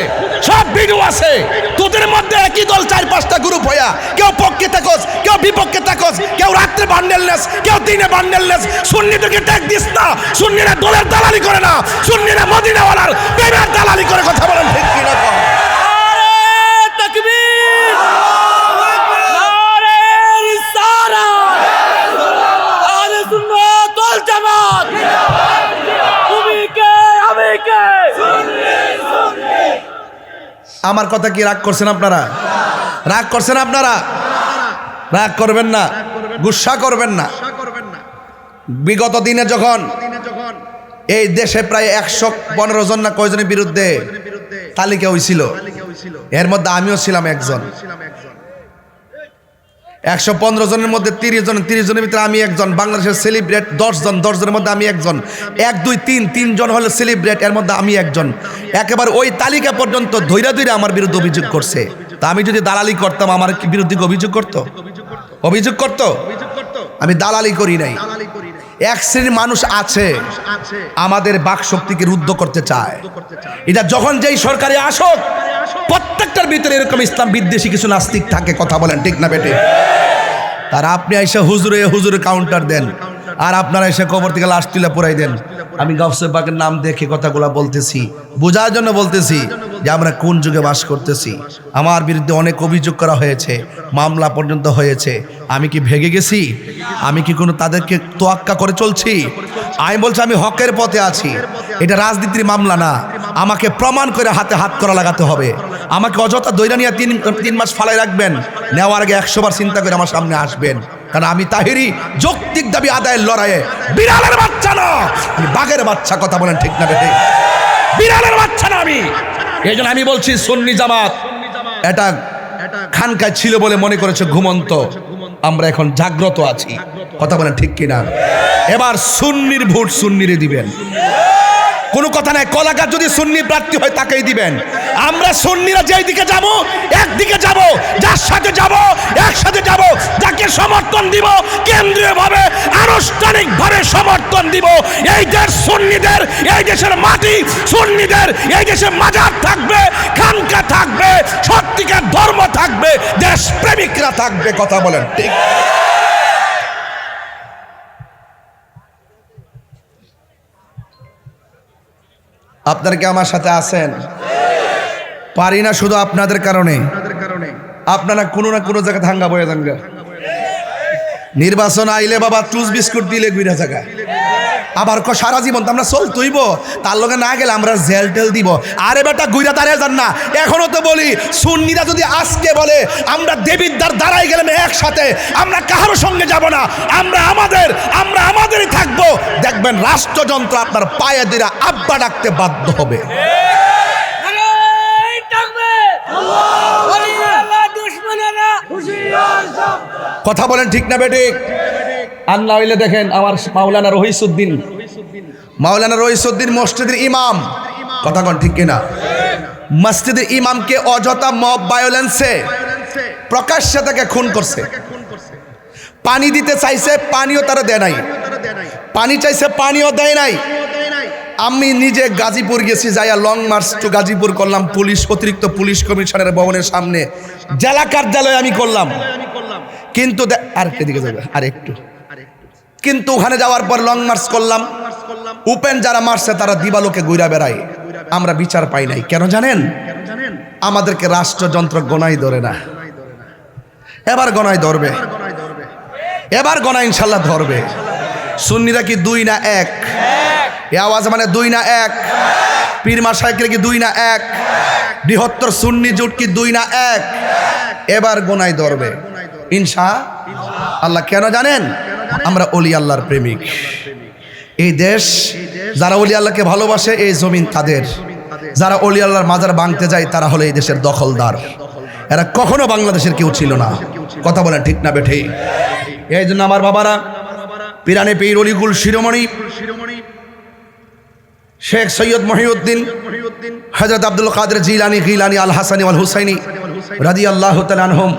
সব ভিডিও আছে। তোদের মধ্যে একই দল 4-5টা গ্রুপ হইয়া, কেউ পক্ষে থাকস, কেউ বিপক্ষে থাকস, কেউ রাত্রে বান্ডেলনেস, কেউ দিনে বান্ডেলনেস। সুন্নিদেরকে ট্যাগ দিস না। সুন্নিরা দলের দালালি করে না, সুন্নিরা মদিনাওয়ালার প্রেমের দালালি করে। কথা বলেন ঠিক কি না? আমার কথা কি রাগ করছেন আপনারা? রাগ করছেন আপনারা? রাগ করবেন না, গুসা করবেন না। বিগত দিনে যখন এই দেশে প্রায় 115 জন না কয়জনের বিরুদ্ধে তালিকা হয়েছিল, এর মধ্যে আমিও ছিলাম একজন। 115 জনের মধ্যে 30 জনের ভিতরে আমি একজন। বাংলাদেশের সেলিব্রেট 10 জনের মধ্যে আমি একজন। 1 2 3 জন হলো সেলিব্রেট, এর মধ্যে আমি একজন। একেবারে ওই তালিকা পর্যন্ত ধৈরা আমার বিরুদ্ধে অভিযোগ করছে। তা আমি যদি দালালি করতাম আমার বিরুদ্ধে অভিযোগ করতো? আমি দালালি করি নাই। এক শ্রেণীর মানুষ আছে আমাদের বাক শক্তিকে রুদ্ধ করতে চায়। এটা যখন যেই সরকারে আসুক, প্রত্যেকটার ভিতরে এরকম ইসলাম বিদ্বেষী কিছু নাস্তিক থাকে। কথা বলেন ঠিক না বেটে? আর আপনি এসে হুজুরে কাউন্টার দেন, আর আপনারা এসে কবর থেকে লাশ তুলে পুরাই দেন। আমি গাউসে পাকের নাম দেখে কথাগুলো বলতেছি, বোঝার জন্য বলতেছি যে আমরা কোন যুগে বাস করতেছি। আমার বিরুদ্ধে অনেক অভিযোগ করা হয়েছে, মামলা পর্যন্ত হয়েছে। আমি কি ভেগে গেছি? আমি কি কোনো তাদেরকে তোয়াক্কা করে চলছি? আমি বলছি আমি হকের পথে আছি। এটা রাজনীতির মামলা না। আমাকে প্রমাণ করে হাতে হাত করা লাগাতে হবে। আমাকে অযথা দৈরা নিয়ে 3 মাস ফালাই রাখবেন, নেওয়ার আগে 100 বার চিন্তা করে আমার সামনে আসবেন। কারণ আমি তাহিরি যৌক্তিক দাবি আদায়ের লড়াইয়ে বিড়ালের বাচ্চা না, আমি বাঘের বাচ্চা। কথা বলেন ঠিক না বেটে? বিড়ালের বাচ্চা না আমি। এই জন্য আমি বলছি সুন্নি জামাত এটা খানকায় ছিল বলে মনে করেছে ঘুমন্ত, আমরা এখন জাগ্রত আছি। কথা বলেন ঠিক কিনা? এবার সুন্নির ভোট সুন্নিরে দিবেন, কোনো কথা নাই। কলাকার যদি সুন্নি প্রার্থী হয় তাকেই দিবেন। আমরা সুন্নিরা যেই দিকে যাব, একদিকে যাব, যার সাথে যাব একসাথে যাব, যাকে সমর্থন দিব কেন্দ্রীয়ভাবে আনুষ্ঠানিকভাবে সমর্থন দিব। এই দেশ সুন্নিদের, এই দেশের মাটি সুন্নিদের, এই দেশে মাজার থাকবে, খানকা থাকবে, সত্যিকার ধর্ম থাকবে, দেশ প্রেমিকরা থাকবে। কথা বলেন ঠিক? আপনারা কি আমার সাথে আছেন? পারি না শুধু আপনাদের কারণে। আপনারা কোনো না কোনো জায়গায় হাঙ্গা বয়ে যান। নির্বাচন আইলে বাবা টুস বিস্কুট দিলে গুইরা জায়গা, আবার সারা জীবন তো আমরা চলতইব, তার লগে না গেলে আমরা জেল টেল দিব। আরে বেটা গুইরা দাঁড়িয়ে যান না। এখনো তো বলি সুন্নিরা যদি আজকে বলে আমরা দেবিদ্বার দাঁড়াই গেলাম একসাথে, আমরা কারোর সঙ্গে যাব না, আমরা আমাদেরই থাকবো, দেখবেন রাষ্ট্রযন্ত্র আপনার পায়ে দিরা আব্বা ডাকতে বাধ্য হবে। কথা বলেন ঠিক না বেটে? আল্লাহ হইলে দেখেন আমার মাওলানা রহিসউদ্দিন মসজিদের ইমাম। কথা কন ঠিক কিনা? মসজিদের ইমামকে অযথা মব ভায়োলেন্সে প্রকাশ্যে তাকে খুন করছে। পানি দিতে চাইছে, পানিও তারা দেয় নাই। পানি চাইছে, পানিও দেয় নাই। আমি নিজে গাজীপুর গেছি, যাইয়া লং মার্চ টু গাজীপুর করলাম। অতিরিক্ত পুলিশ কমিশনারের ভবনের সামনে জেলা কার্যালয়ে আমি করলাম। কিন্তু আরেকটা দিকে যাবে আরেকটু, কিন্তু ওখানে যাওয়ার পর লং মার্চ করলাম। উপেন যারা মারছে তারা দিবালোকে ঘুরা বেড়ায়, আমরা বিচার পাই নাই। কেন জানেন? আমাদেরকে রাষ্ট্রযন্ত্র গণাই ধরে না। এবার গণাই ধরবে, এবার গণাই ইনশাল্লাহ ধরবে। সুন্নিরা কি 2 না 1? এ আওয়াজ মানে 2 না 1? পীর মাশায়েখরা কি 2 না 1? বৃহত্তর সুন্নি জোট কি 2 না 1? এবার গোনায় ধরবে ইনশাআল্লাহ। কেন জানেন? আমরা ওলি আল্লাহর প্রেমিক। এই দেশ যারা ওলি আল্লাহকে ভালোবাসে, এই জমিন তাদের। যারা ওলি আল্লাহর মাজার ভাঙতে যায় তারা হলো এই দেশের দখলদার। এরা কখনো বাংলাদেশের কেউ ছিল না। কথা বলেন ঠিক না বেঠে? এই জন্য আমার বাবারা, পিরানে পীর অলিকুল শিরোমণি শেখ সৈয়দ মহিউদ্দিন, হযরত আব্দুল কাদের জিলানী, গিলানী, আল হাসানী আল হুসাইনি রাদিয়াল্লাহু তাআলা আনহুম,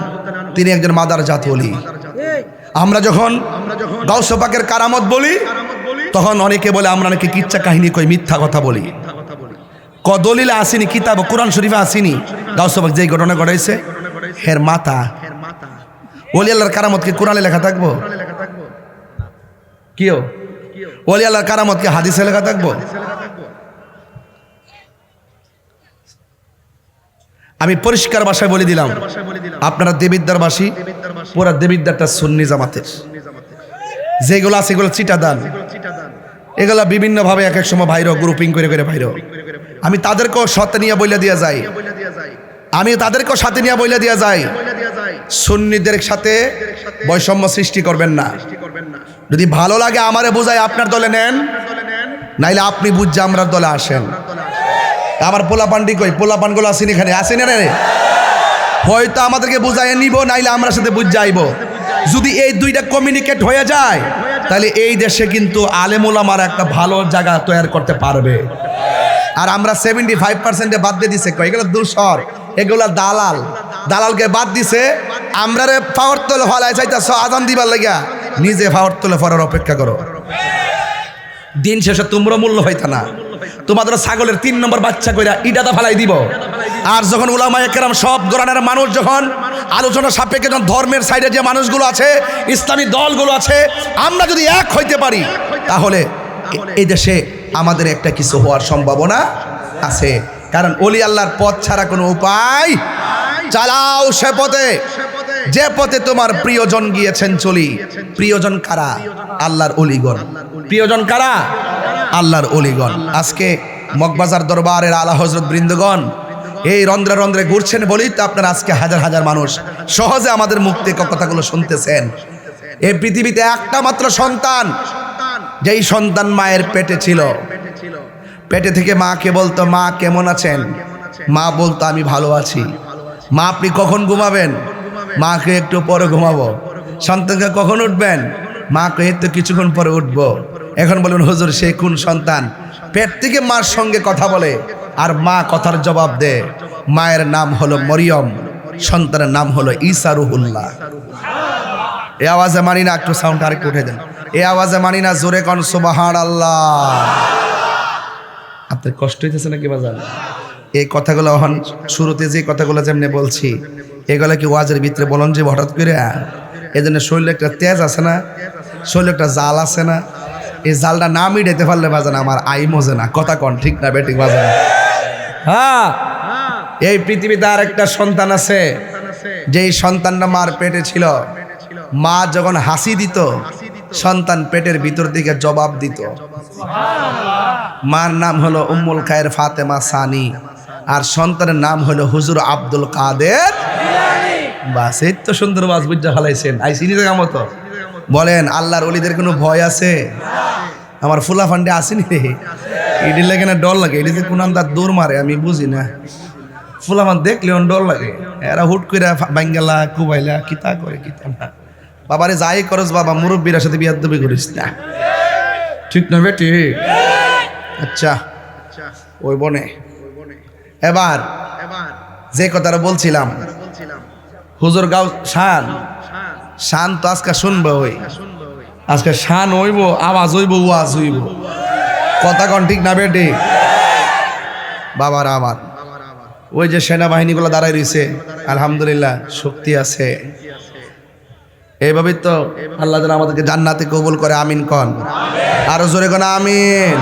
তিনি একজন মাদার জাত ওলি। আমরা যখন গাউসে পাকের কারামত বলি তখন অনেকে বলে আমরা নাকি কিচ্ছা কাহিনী কই, মিথ্যা কথা বলি। দলিলে আসেনি, কিতাব কোরআন শরীফে আসেনি গাউসে পাক যেই ঘটনা ঘটাইছে হের মাথা। ওলি আল্লাহর কারামত কি কোরআনে লেখা থাকবো? কিও ওলি আল্লাহর কারামত কি হাদিসে লেখা থাকবো? আমি পরিষ্কার ভাষায় বলে দিলাম, আপনারা দেবিদ্বারবাসী, পুরা দেবিদ্বারটা সুন্নি জামাতের। যেগুলো আছে এগুলো চিটা দান, এগুলা বিভিন্নভাবে এক এক সময় ভাইরো গ্রুপিং করে ভাইরো। আমি তাদেরকেও সাথে নিয়ে বইলা দিয়া যাই, সুন্নিদের সাথে বৈষম্য সৃষ্টি করবেন না। যদি ভালো লাগে আমারে বোঝায় আপনার দলে নেন, নাইলে আপনি বুঝছে আমরা দলে আসেন। আমার পোলাপান্ডি কই, পোলাপানগুলো আসেন এখানে, আসেন রে। হয়তো আমাদেরকে বুঝাইয়ে নিব, নাইলে আমরা সাথে বুঝ যাইব। যদি এই দুইটা কমিউনিকেট হয়ে যায় তাহলে এই দেশে কিন্তু আলেম ওলামার একটা ভালো জায়গা তৈরি করতে পারবে। আর আমরা 75% বাদ দিয়ে দিছে, এগুলো দূষর, এগুলা দালাল, দালালকে বাদ দিছে। আমরা রে পাওয়ার তোলে ফলায় চাইতেছ আজান দিবার লাগিয়া, নিজে পাওয়ার তোলে ফরার অপেক্ষা করো। দিন শেষে তোমরা মূল্য হইতা না, তোমাদের ছাগলের 3 নম্বর বাচ্চা কইরা ইটাটা ফালাই দিব। আর যখন উলামায়ে কেরাম সব গরানের মানুষ যখন আলোচনা সাপেক্ষে যখন ধর্মের সাইডে যে মানুষগুলো আছে, ইসলামী দলগুলো আছে, আমরা যদি এক হইতে পারি তাহলে এই দেশে আমাদের একটা কিছু হওয়ার সম্ভাবনা আছে। কারণ ওলি আল্লাহর পথ ছাড়া কোনো উপায়, চালাও সে পথে যে পথে তোমার প্রিয়জন গিয়েছেন চলি। প্রিয়জন কারা? আল্লাহর ওলিগণ। প্রিয়জন কারা? আল্লাহর ওলিগণ। আজকে মগবাজার দরবারের আলা হযরত বৃন্দগণ এই রন্ধ্রে রন্ধ্রে ঘুরছেন বলেই তো আপনারা আজকে হাজার হাজার মানুষ সহজে আমাদের মুখ থেকে কথাগুলো শুনতেছেন। এই পৃথিবীতে একটা মাত্র সন্তান, যেই সন্তান মায়ের পেটে ছিল, পেটে থেকে মাকে বলতো মা কেমন আছেন, মা বলতো আমি ভালো আছি। মা আপনি কখন ঘুমাবেন, মাকে একটু পরে ঘুমাবো। সন্তানকে কখন উঠবেন, মাকে এই তো কিছুক্ষণ পরে উঠবো। এখন বলুন হুজুর সে কোন সন্তান পেট থেকে মার সঙ্গে কথা বলে আর মা কথার জবাব দেয়? মায়ের নাম হলো মরিয়ম, সন্তানের নাম হলো ঈসা রুহুল্লাহ। এই আওয়াজে মানি না, একটু সাউন্ড আরেকটু উঠে দেন। এই আওয়াজে মানি না, জোরে কোন সুবহানাল্লাহ। আপনার কষ্ট হইতেছে নাকি বাজান? এই কথাগুলো এখন শুরুতে যে কথাগুলো যেমনি বলছি, এগুলো কি ওয়াজের ভিতরে বলুন যে হঠাৎ করে? এই জন্য শরীরে একটা তেজ আছে না, শরীরে একটা জাল আছে না, এই জালটা না মিটাইতে পারলে বাজান আমার আই মজে না। কথা কন ঠিক না বেঠিক বাজান? হ্যাঁ, এই পৃথিবীতে আর একটা সন্তান আছে, যেই সন্তানটা মার পেটে ছিল। মা যখন হাসি দিত, সন্তান পেটের ভিতর দিকে জবাব দিত। মার নাম হলো উম্মুল খায়ের ফাতেমা সানি, আর সন্তানের নাম হলো হুজুর আব্দুল কাদের। বাস এই তো সুন্দর বাস বুঝা ফেলাইছেন। আইসিনি জায়গা মতো বলেন, আল্লাহর ওলিদের কোনো ভয় আছে? আমার ফুলা ফান্ডে আসেনি রে, এটি লাগে না ডর লাগে। এটি কোন তার দৌড় মারে আমি বুঝি না। ফুলা ফান দেখলে ডর লাগে, এরা হুট করে বাঙ্গালা কুবাইলা কিতা করে কিতা না। বাবারে যাই করস বাবা, মুরব্বীর সাথে বিয়ার দবি করিস না, ঠিক না বেটি? আচ্ছা ওই বনে এবার যে কথাটা বলছিলাম, হুজুর গাও শান, শান তো আজকে শুনবো, ওই আজকে শান হইব, আওয়াজ হইব, ওয়াজ হইব। কথা কন ঠিক না বেটি? বাবার আমার ওই যে সেনাবাহিনীগুলো দাঁড়ায় রয়েছে, আলহামদুলিল্লাহ শক্তি আছে। এইভাবে তো আল্লাহ যেন আমাদেরকে জান্নাতে কবুল করে, আমিন কন। আরো জোরে কোন আমিন।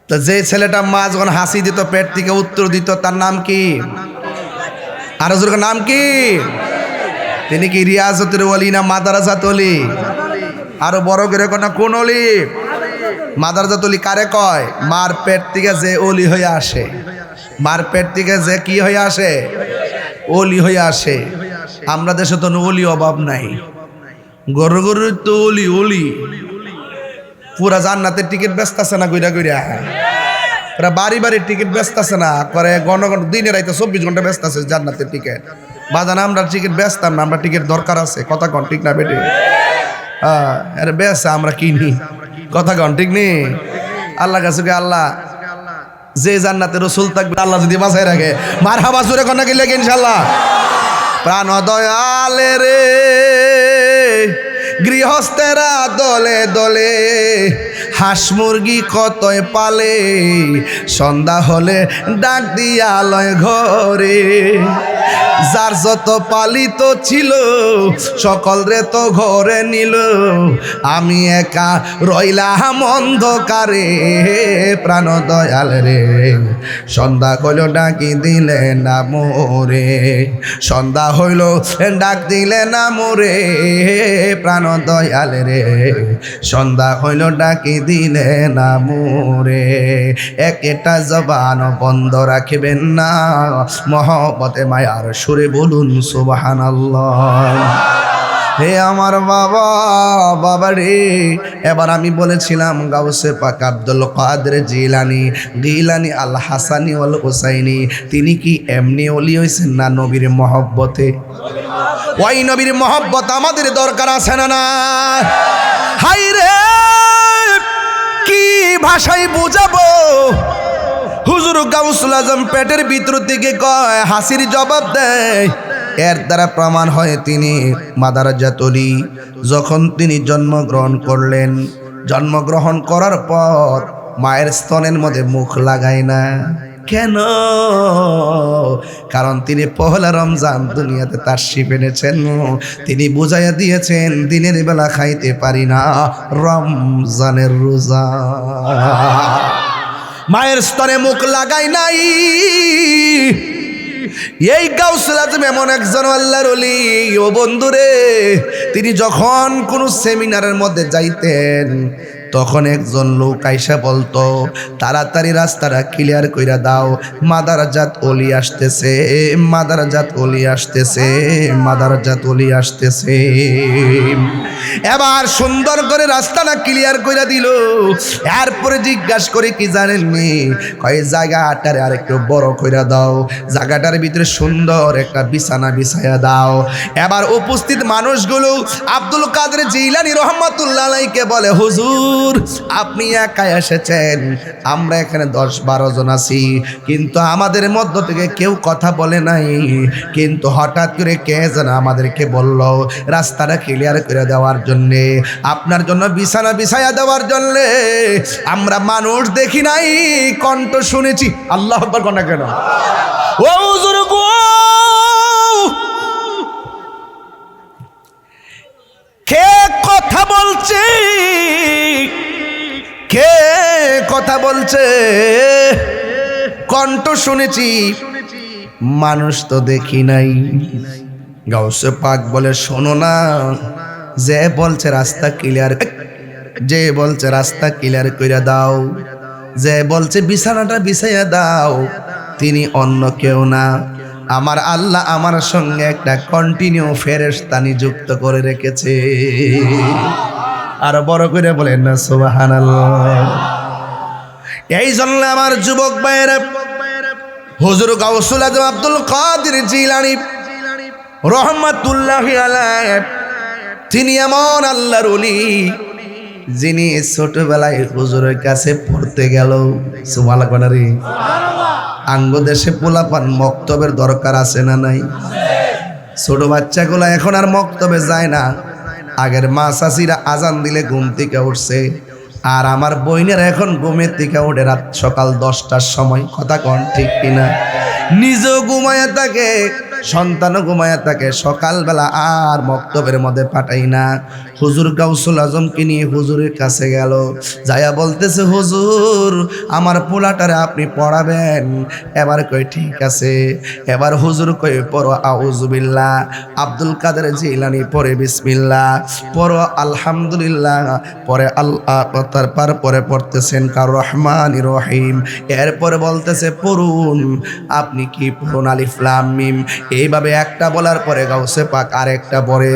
তো যে ছেলেটা মা যখন হাসি দিত, পেট থেকে উত্তর দিত, তার নাম কি? আরো জোরে নাম কি? তিনি কি রিয়াজতের ওলি না মাদারাজাত ওলি? আরো বড় করে কোন ওলি? মাদারাজাত ওলি কারে কয়? মার পেট থেকে যে ওলি হয়ে আসে, মার পেট থেকে যে কি হয়ে আসে? ওলি হয়ে আসে। আমরা দেশে তো ওলি অভাব নাই, গরু গরু তো ওলি ওলি। পুরা জান্নাতের টিকিট ব্যস্ত আছে না, গইরা গইরা পুরা বাড়ি বাড়ির টিকিট ব্যস্ত আছে না, করে ঘন ঘন দিনে রাইতে 24 ঘন্টা ব্যস্ত আছে জান্নাতের টিকিট। বাজান আমরা টিকিট বেচতাম না, আমরা টিকিট দরকার আছে। কথা কন ঠিক না বেটি? হ্যাঁ, আরে বেচা আমরা কিনি। কথা কন ঠিক নেই? আল্লাহ কাছে আল্লাহ যে জান্নাতে রসুল থাকবে আল্লাহ যদি বাঁচাই রাখে, মারহাবা জোরে কোন গেলে ইনশাআল্লাহ। প্রাণ দয়ালে রে গৃহস্থেরা দলে দলে, হাঁস মুরগি কতই পালে, সন্ধ্যা হলে ডাক দিয়া লয় ঘরে। যার যত পালিত ছিল সকল রে তো ঘরে নিল, আমি একা রইলাম অন্ধকারে। প্রাণ দয়াল রে সন্ধ্যা হইল ডাকি দিলে না মোরে, সন্ধ্যা হইল ডাক দিলে না মোরে। প্রাণ দয়াল রে সন্ধ্যা হইল ডাকি দিলে না মোরে। একটা জবান বন্ধ রাখবেন না, মহব্বতে মায়ার সুরে বলুন সুবহানাল্লাহ। হে আমার বাবা, বাবা রে। এবার আমি বলেছিলাম গাউসে পাক আব্দুল কাদের জিলানী, গিলানী আল হাসানি ওয়াল হুসাইনি, তিনি কি এমনি ওলি হইছেন না নবীর মহব্বতে? ওই নবীর মহব্বত আমাদের দরকার আছে না? না হাই রে, কি ভাষায় বুঝাবো? হুজুর গাউসুল আজম পেটের ভিতর থেকে কয়, হাসির জবাব দেয়। এর দ্বারা প্রমাণ হয় তিনি মাদারাজাত ওলি। যখন তিনি জন্মগ্রহণ করলেন, জন্মগ্রহণ করার পর মায়ের স্তনের মধ্যে মুখ লাগায় না। কেন? কারণ তিনি পহেলা রমজান দুনিয়াতে তাশরিফ এনেছেন। তিনি বুঝাইয়া দিয়েছেন, দিনের বেলা খাইতে পারি না, রমজানের রোজা। মায়ের স্তনে মুখ লাগাই নাই। এই গাউসুল আজম এমন একজন আল্লাহর ওলি। ও বন্ধুরে, তিনি যখন কোনো সেমিনারের মধ্যে যাইতেন, তখন একজন লোক আইসা বলতো, তাড়াতাড়ি রাস্তাটা ক্লিয়ার কইরা দাও, মাদারাজাত ওলি আসতেছে, মাদারাজাত ওলি আসতেছে, মাদারাজাত ওলি আসতেছে। এবার সুন্দর করে রাস্তাটা ক্লিয়ার কইরা দিল। এরপরে জিজ্ঞাসা করে, কি জানেননি? কয় জায়গাটারে আর একটু বড় কইরা দাও, জায়গাটার ভিতরে সুন্দর একটা বিছানা বিছায়া দাও। এবার উপস্থিত মানুষগুলো আব্দুল কাদের জিলানী রহমাতুল্লাহ আলাইহিকে বলে, হুজুর আপনি একা এসেছেন, আমরা এখানে 10-12 জন আছি, কিন্তু আমাদের মধ্য থেকে কেউ কথা বলে নাই। কিন্তু হঠাৎ করে কে যেন আমাদেরকে বলল রাস্তাটা ক্লিয়ার করে দেওয়ার জন্যে, আপনার জন্য বিছানা বিছায়া দেওয়ার জন্যে। আমরা মানুষ দেখি নাই, কণ্ঠ শুনেছি। আল্লাহু আকবার কন্যা কেন? ও হুজুর গো, কে কথা বলছে? কে কথা বলছে? কণ্ঠ শুনেছি, মানুষ তো দেখি নাই। গাউসে পাক বলে, শোনো না, যে বলছে রাস্তা ক্লিয়ার, যে বলছে রাস্তা ক্লিয়ার কইরা দাও, যে বলছে বিছানাটা বিছাইয়া দাও, তিনি অন্য কেউ না, আমার আল্লাহ আমার সঙ্গে একটা কন্টিনিউ ফেরেশতা নিযুক্ত করে রেখেছে। আর বড় করে বলেন না সুবহানাল্লাহ। এই জন্য আমার যুবক ভাইয়েরা, হুজুর গাউসুল আজম আব্দুল কাদের জিলানী রহমাতুল্লাহি আলাইহি, তিনি এমন আল্লাহর ওলি যিনি ছোটবেলায় হুজুরের কাছে পড়তে গেল। সুবহানাল্লাহ। আঙ্গ দেশে পোলাপান মক্তবের দরকার আছে না নাই? ছোট বাচ্চাগুলা এখন আর মক্তবে যায় না। আগের মা চাচিরা আজান দিলে ঘুম থেকে উঠছে, আর আমার বইনেরা এখন ঘুমের থেকে উঠে রাত সকাল 10টার সময়। কথা কন ঠিক কিনা? নিজেও ঘুমায়া থাকে, সন্তানও ঘুমায়া থাকে, সকালবেলা আর মক্তবের মধ্যে পাঠাই না। হুজুর গাউসুল আজমকে নিয়ে হুজুরের কাছে গেল, যাইয়া বলতেছে, হুজুর আমার পোলাটারে আপনি পড়াবেন। এবার কই ঠিক আছে। এবার হুজুর কই পড়ো আউযুবিল্লাহ, আব্দুল কাদের জিলানী পড়ে বিসমিল্লাহ, পড়ো আলহামদুলিল্লাহ, পরে আল্লাহ, তারপরে পড়তেছেন কার রহমানির রহিম। এরপরে বলতেছে পড়ুন, আপনি কি পড়ুন আলিফ লাম মিম। এইভাবে একটা বলার পরে গাউসে পাক আরেকটা পড়ে।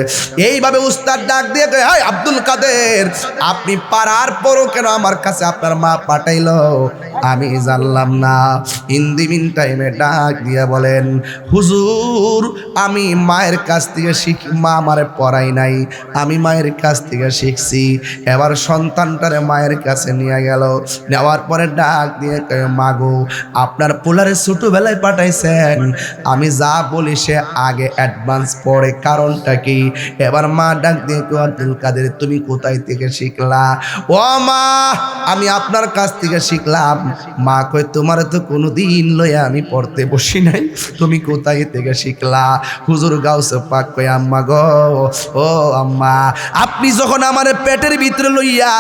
এইভাবে উস্তাদ ডাক দিয়ে কয়, হাই আব্দুল কাদের, আপনি পারার পরও কেন আমার কাছে আপনার মা পাঠাইলো? আমি জানলাম না। ইন দি মিন টাইমে ডাক দিয়া বলেন, হুজুর আমি মায়ের কাছ থেকে শিখি, মা আমারে পড়াই নাই, আমি মায়ের কাছ থেকে শিখছি। এবার সন্তানটারে মায়ের কাছে নিয়ে গেল, নেওয়ার পরে ডাক দিয়ে কয়, মাগো আপনার পোলারে ছোটবেলায় পাঠাইছেন, আমি যা বলি সে আগে অ্যাডভান্স পড়ে, কারণটা কি? এবার মা ডাক দিয়ে কয়, আব্দুল কাদের তুমি কোথায় থেকে শিখলা? ও মা আমি আপনার কাছ থেকে শিখলাম। মা কয়, তোমার তো কোনোদিন লইয়া আমি পড়তে বসি নাই, তুমি কোথায় থেকে শিখলা? হুজুর গাউসে পাক কয়, আম্মা গো, ও আম্মা, আপনি যখন আমার পেটের ভিতরে লইয়া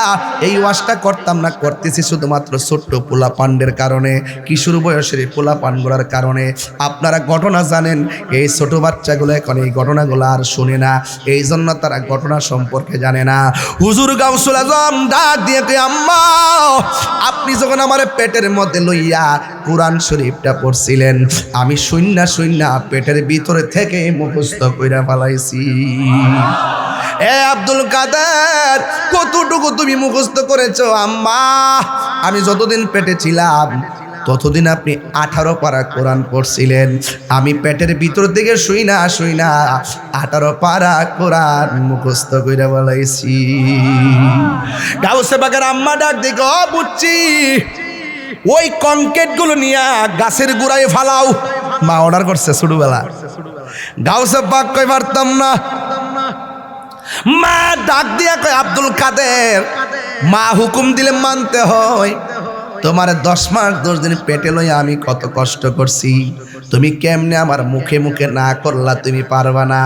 এই ওয়াজটা করতাম না, করতেছি শুধুমাত্র ছোট্ট পোলা পান্ডের কারণে, কিশোর বয়সের পোলা পান্ডগুলার কারণে। আপনারা ঘটনা জানেন, এই ছোট বাচ্চাগুলো এখন এই ঘটনাগুলো আর শুনে না, এই জন্য তারা ঘটনা সম্পর্কে জানে না। হুজুর গাউসুল আজম ডাক দিয়ে কই, আম্মা আপনি যখন আমার পেটের মধ্যে লইয়া কোরআন শরীফটা পড়ছিলেন, আমি শূন্য শূন্য পেটের ভিতরে থেকে মুখস্থ কইরা ফেলাইছি। এ আব্দুল কাদের, কতটুকু তুমি মুখস্থ করেছো? আম্মা আমি যতদিন পেটে ছিলাম ততদিন আপনি 18 পারা কোরআন পড়ছিলেন, আমি পেটের ভিতর থেকে শুই না 18 পারা কোরআন মুখস্থ কইরা বলাইছি। গাউসে বাগের আম্মা ডাক দিকে, ও বুঝছি ওই কংক্রিট গুলো নিয়ে গাছের গোড়ায় ফালাও। মা অর্ডার করছে ছোটবেলা। গাউসে পাক কই পারতাম না। মা ডাক দিয়া কয়, আব্দুল কাদের মা হুকুম দিলে মানতে হয়। তোমার 10 মাস 10 দিন পেটে লইয়া আমি কত কষ্ট করছি, তুমি কেমনে আমার মুখে মুখে না করলা? তুমি পারবা না।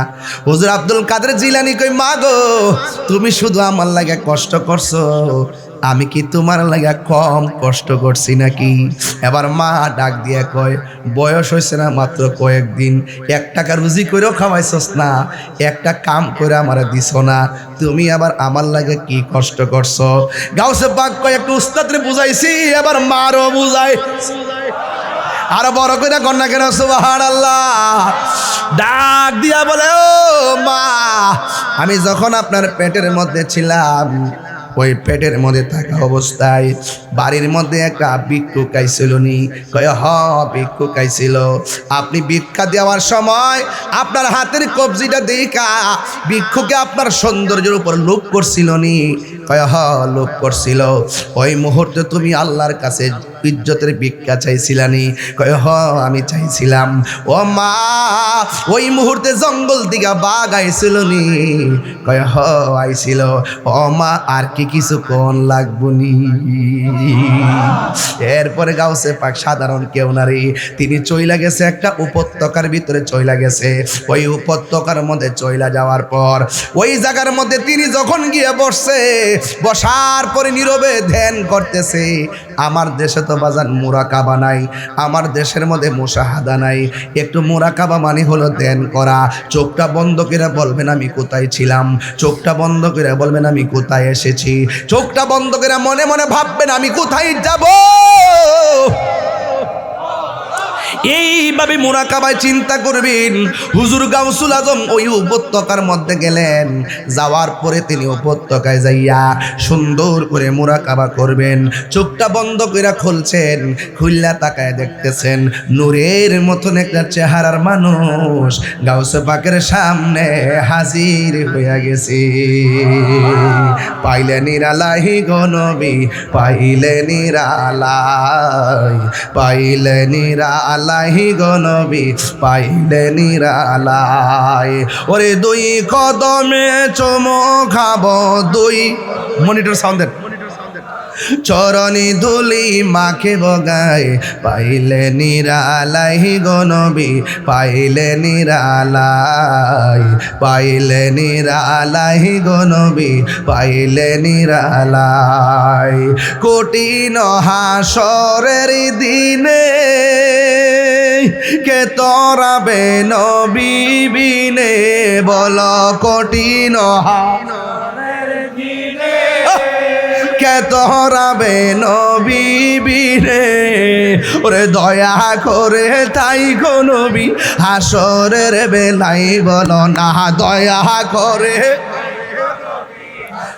হুজুর আব্দুল কাদের জিলানী কই, মা গো তুমি শুধু আমার লাগে কষ্ট করছো, আমি কি তোমার লাগা কম কষ্ট করছি নাকি? এবার মা ডাক দিয়া কয়, বয়স হয়েছে না মাত্র কয়েকদিন, 1 টাকা রুজি করেও খাওয়াইছস না, একটা কাম করে আমারে দিছ না, তুমি আবার আমার লাগে কি কষ্ট করছো? গাউসে পাক কয়, একটু উস্তাদরে বুঝাইছি, এবার মারও বুঝাই। আরো বড় করে কন্যা কেন সুবহানাল্লাহ। ডাক দিয়া বলে, ও মা আমি যখন আপনার পেটের মধ্যে ছিলাম, ওই পেটের মধ্যে থাকা অবস্থায় বাড়ির মধ্যে একটা ভিক্ষুক আইছিল নি? কয় হ ভিক্ষুক আইছিল। আপনি ভিক্ষা দেওয়ার সময় আপনার হাতের কবজিটা দেখা ভিক্ষুকে আপনার সৌন্দর্যের উপর লোভ করছিল নি? কয় হ লোভ করছিল। ওই মুহূর্তে তুমি আল্লাহর কাছে ইজ্জতের ভিক্ষা চাইছিলানি? কয় হ আমি চাইছিলাম। ও মা ওই মুহূর্তে জঙ্গল দিকে বাঘ আইছিল নি? কয় হ আইছিল। ও মা আর কি কিছু কোন লাগবনি? এরপরে গাউসে পাক সাধারণ কেউ নারী, তিনি চইলা গেছে একটা উপত্যকার ভিতরে চইলা গেছে। ওই উপত্যকার মধ্যে চইলা যাওয়ার পর ওই জায়গার মধ্যে তিনি যখন গিয়ে বসছে, বসার পরে নীরবে ধ্যান করতেছে। আমার দেশে তো বাজান মুরাকাবা নাই, আমার দেশের মধ্যে মুশাহাদা নাই। একটু মুরাকাবা মানে হলো ধ্যান করা। চোখটা বন্ধ করে বলবেন আমি কোথায় ছিলাম, চোখটা বন্ধ করে বলবেন আমি কোথায় এসেছি, চোখটা বন্ধ করে মনে মনে ভাববেন আমি কোথায় যাব। এইভাবে মুরাকাবায় চিন্তা করবেন। হুজুর গাউসুল আজম ওই উপত্যকার মধ্যে গেলেন, যাওয়ার পরে তিনি উপত্যকায় যাইয়া সুন্দর করে মুরাকাবা করবেন। চোখটা বন্ধ করে খুলছেন, খুললা তাকায় দেখতেছেন নূরের মতন একটা চেহারার মানুষ গাউসে পাকের সামনে হাজির হইয়া গেছে। পাইলে নিরালাই গো নবী, পাইলে নিরালাই, পাইলে নিরালাই গো নবী, পাইলে নিরালাই। ওরে 2 কদমে চুমো খাবো, 2 মনিটর সাউন্ড দেন, চরণী ধুলি মাখে বগায়, পাইলে নিরালাই গো নবী, পাইলে নিরালাই, পাইলে নিরালাই গো নবী, পাইলে নিরালাই। কঠিন হাসরের দিনে কে তরাবে নবী বিনে, বল কঠিন কে তরাবে নবী বিনে। ওরে দয়া করে তাই গো নবী হাসরের বেলাই বলো না, দয়া করে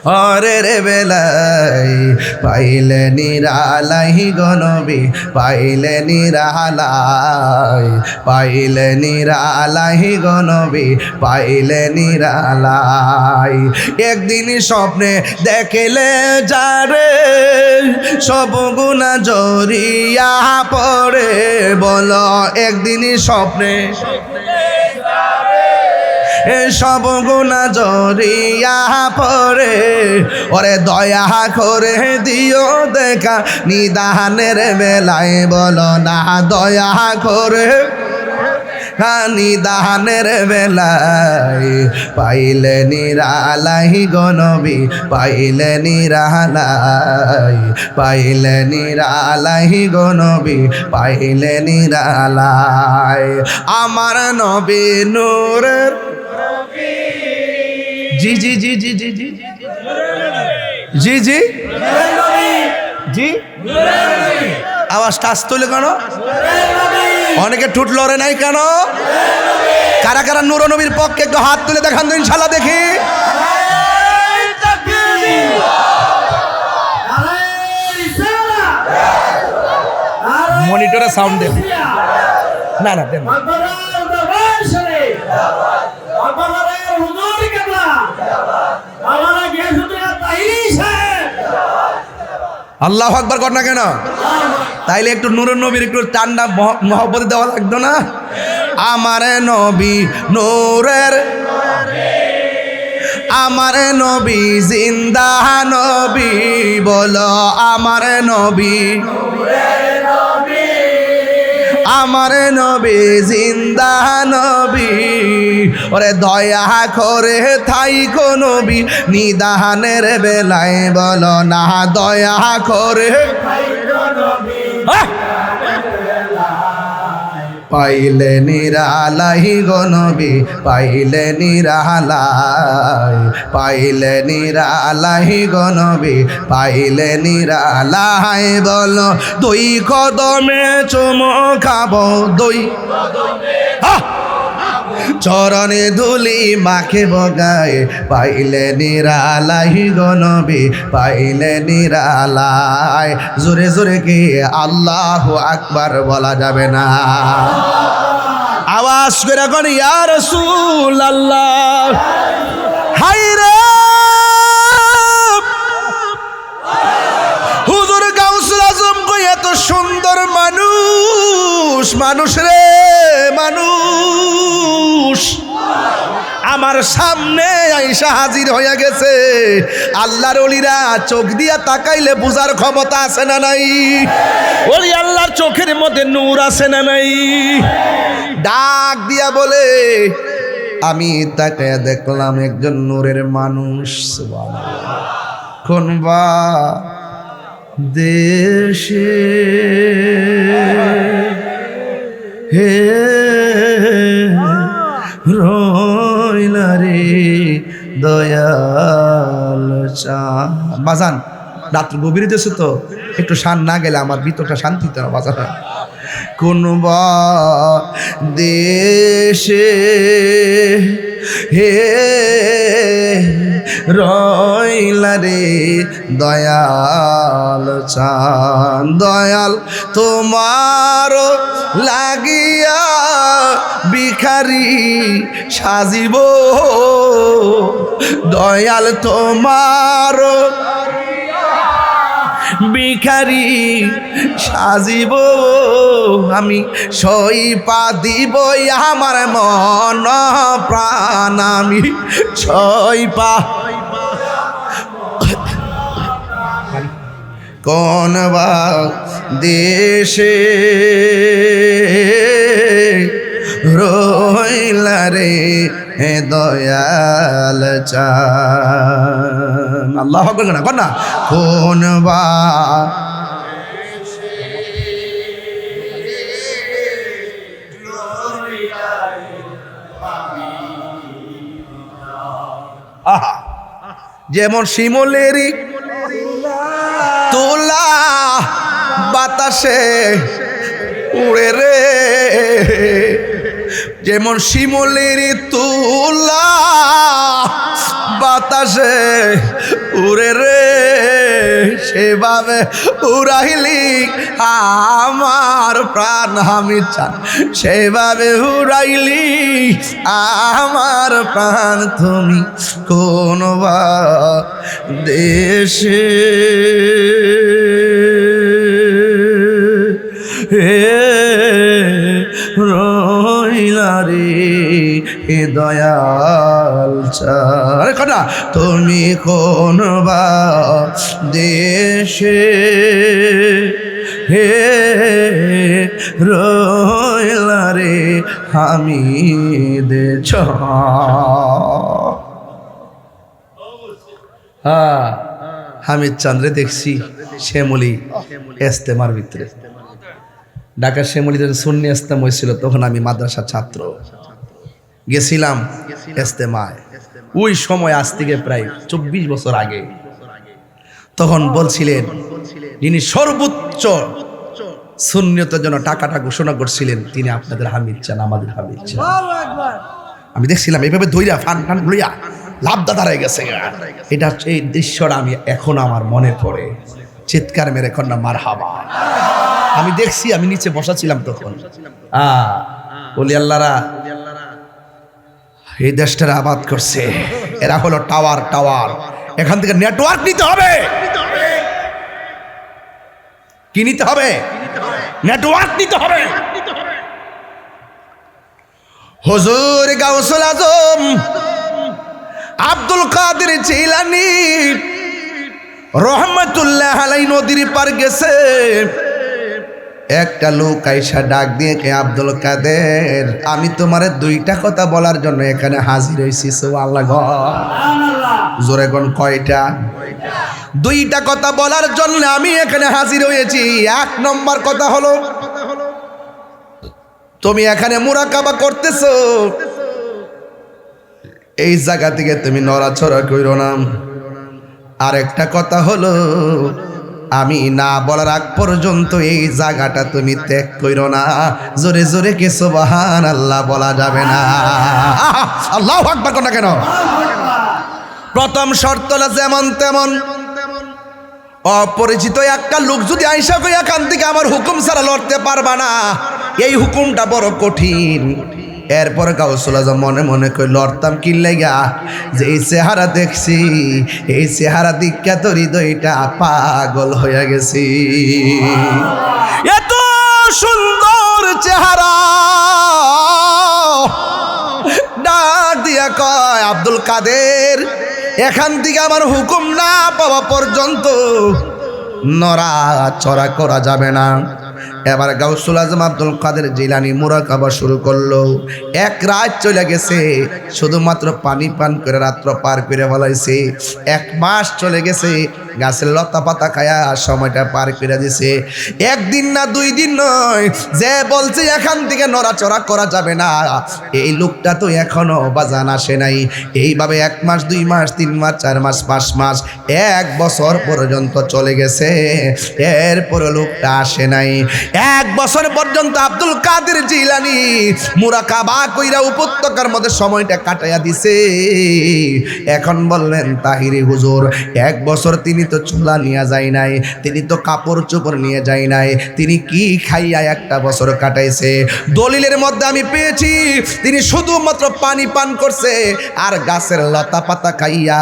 হরের বেলাই, পাইলে নিরালাই গো নবী, পাইলে নিরালাই, পাইলে নিরালাই গো নবী, পাইলে নিরালাই। একদিন স্বপ্নে দেখলে যারে সব গুনাহ জড়িয়া পড়ে, বলো একদিন স্বপ্নে সব গুনাহ জড়িয়া পড়ে। ওরে দয়া করে দিও দেখা নিদানের বেলায়, বলো না দয়া করে নিদানের বেলায় পাইলে নিরালাই গো নবী পাইলে নিরালাই পাইলে নিরালাই গো নবী পাইলে নিরালাই আমার নবী নূরের জি জি জি জি জি জি জি জি জি আওয়াজ টাচ তুলে কেন অনেকে ঠুট লড়ে নাই কেন কারা কারা নূর নবীর পক্ষে একটু হাত তুলে দেখান তো ইনশাল্লাহ দেখি মনিটরে সাউন্ড দেন না না দেন আল্লাহু আকবার কর না কেন তাইলে একটু নূরের নবীর একটু টান্ডা মহব্বত দেওয়া লাগতো না আমার নবী নূরের আমার নবী জিন্দা নবী বলো আমার নবী আমার নবী জিন্দা নবী ওরে দয়া করে থাইকো নবী নিদানের বেলায় বলো না দয়া করে পাইলে নিরালাই গো নবী পাইলে নিরালাই পাইলে নিরালাই গো নবী পাইলে নিরালাই বলো দুই কদমে চুমো খাবো দুই চরণে ধুলি মাখে বগায় পাইলে নিরালাই গো নবী পাইলে নিরালাই জোরে জোরে কি আল্লাহু আকবার বলা যাবে না আওয়াজ করে কোন ইয়া রাসূলুল্লাহ হায়রে হুজুর গাউসুল আজম কই এত সুন্দর মানুষ মানুষ রে মানুষ আমার সামনে আইসা হাজির হয়ে গেছে আল্লাহর ওলিরা চোখ দিয়া তাকাইলে বুঝার ক্ষমতা আছে না নাই ওলি আল্লাহর চোখের মধ্যে নূর আছে না নাই ডাক দিয়া বলে আমি তাকায়া দেখলাম একজন নূরের মানুষ সুবহানাল্লাহ কোন বা দেশে হে রইলা রে দয়াল বাজান রাত্র গভীর দেশে তো একটু শান না গেলে আমার ভিতরটা শান্তিতে না বাজান কোন দেশে হে রইলা রে দয়াল চান দয়াল তোমার লাগিয়া ভিখারি সাজিব দয়াল তোমার ভিখারি সাজিব আমি সইপা দিব আমার মন প্রাণ আমি সইপা কোন বা দেশে রইলা রে হে দয়াল চান আল্লাহু আকবার না কর না কোন বা আহা যেমন শিমুলেরই তোলা বাতাসে উড়ে রে যেমন শিমুলের তুলা বাতাসে উড়ে রে সেভাবে উড়াইলি আমার প্রাণ আমি চান সেভাবে উড়াইলি আমার প্রাণ তুমি কোন বা দেশে রইলা রে এ দয়াল চার কথা তুমি কোন বা দেশে হে রইলা তোমারে হামিদ হ্যাঁ হামিদ চাঁদরে দেখছি শ্যামলী ইস্তেমার ভিতরে ঢাকা শ্যামলীতে সুন্নি ইস্তেমা হয়েছিল তখন আমি মাদ্রাসার ছাত্র গেছিলাম ইস্তেমায় ওই সময় আজ থেকে প্রায় 24 বছর আগে তখন বলছিলেন যিনি সর্বোচ্চ সুন্নিয়তের জন্য টাকাটা ঘোষণা করছিলেন তিনি আপনাদের হামিদ চান আমাদের হামিদ চান আমি দেখছিলাম এইভাবে ধইরা ফান ফান লইয়া লাভদা দাঁড়ায় গেছে এটা এই দৃশ্যটা আমি এখন আমার মনে পড়ে চিৎকার মেরে কন্যা মারহাবা আমি দেখছি আমি নিচে বসা ছিলাম তখন বলি আল্লাহরা এই দেশটার আবাদ করছে এরা হলো টাওয়ার টাওয়ার এখান থেকে নেটওয়ার্ক নিতে হবে কি নিতে হবে নেটওয়ার্ক নিতে হবে হুজুর গাউসুল আজম আব্দুল কাদের জিলানী রহমাতুল্লাহ আলাইহি নদীর পার গেছে একটা লোক আইসা ডাক দিয়ে কে আব্দুল কাদের আমি তোমারে দুইটা কথা বলার জন্য এখানে হাজির হইছি সুবহানাল্লাহ জোরে কোন কয়টা দুইটা কথা বলার জন্য আমি এখানে হাজির হয়েছি এক নম্বর কথা হলো তুমি এখানে মুরাকাবা করতেছো এই জায়গা থেকে তুমি নড়াচড়া কইরো না আরেকটা কথা হলো আমি না বলার আগ পর্যন্ত এই জায়গাটা তুমি ত্যাগ কইরো না জোরে জোরে কে সুবহানাল্লাহ বলা যাবে না আল্লাহু আকবার কোন কেন প্রথম শর্তটা যেমন তেমন অপরিচিত একটা লোক যদি আইসা কই এখান থেকে আমার হুকুম ছাড়া লড়তে পারবা না এই হুকুমটা বড় কঠিন এরপর গাউসুল আজম মনে মনে কই লড়তাম কি লাগা যে এই চেহারা দেখছি এই চেহারা দিক্কা তোর হৃদয়টা পাগল হয়ে গেছি এত সুন্দর চেহারা ডাক দিয়া কয় আব্দুল কাদের এখান থেকে আমার হুকুম না পাওয়া পর্যন্ত নড়াচড়া করা যাবে না এবার গাউসুল আজম আব্দুল কাদের জিলানী মুরাকাবা শুরু করলো এক রাত চলে গেছে শুধুমাত্র পানি পান করে রাত্র পার করে ফেলাইছে এক মাস চলে গেছে গাছের লতা পাতা খায়া সময়টা পার করে দিছে একদিন না দুই দিন নয় যে বলছে এখান থেকে নড়াচড়া করা যাবে না এই লোকটা তো এখনো বাজান আসে নাই এইভাবে এক মাস দুই মাস তিন মাস চার মাস 5 মাস এক বছর পর্যন্ত চলে গেছে এরপরে লোকটা আসে নাই এক বছর পর্যন্ত আব্দুল কাদের জিলানী মুরাকাবা কইরা উপত্যকার মধ্যে সময়টা কাটাইয়া দিছে এখন বললেন তাহিরি হুজুর এক বছর তিনি তো চুলা নিয়ে যায় নাই তিনি তো কাপড় চোপড় নিয়ে যায় নাই তিনি কি খাইয়া একটা বছর কাটাইছে দলিলের মধ্যে আমি পেয়েছি তিনি শুধুমাত্র পানি পান করছে আর গাছের লতা পাতা খাইয়া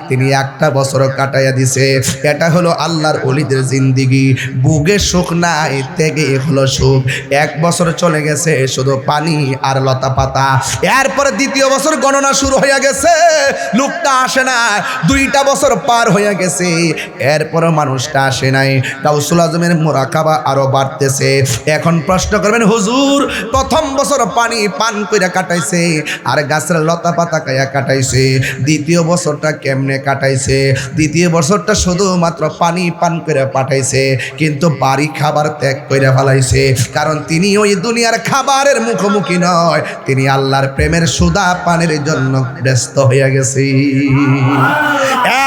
তিনি একটা বছর কাটাইয়া দিছে এটা হলো আল্লাহর ওলিদের জিন্দেগি বুগে সুখ নাই তেগে হলো সুখ এক বছর চলে গেছে শুধু পানি আর লতা পাতা এরপরে দ্বিতীয় বছর গণনা শুরু হয়ে গেছে লোকটা আসে না দুইটা বছর পার হয়ে গেছে এরপরে মানুষটা আসে নাই গাউসুল আজমের মুরাকাবা আরো বাড়তেছে এখন প্রশ্ন করবেন হুজুর প্রথম বছর পানি পান করে কাটাইছে আর গাছের লতা পাতা খাইয়া কাটাইছে দ্বিতীয় বছরটা কেমনে কাটাইছে দ্বিতীয় বছরটা শুধুমাত্র পানি পান করে পাঠাইছে কিন্তু বাড়ি খাবার ত্যাগ করে ফেলাইছে কারণ তিনি ওই দুনিয়ার খাবারের মুখোমুখি নয় তিনি আল্লাহর প্রেমের সুদা পানের জন্য ব্যস্ত হয়ে গেছে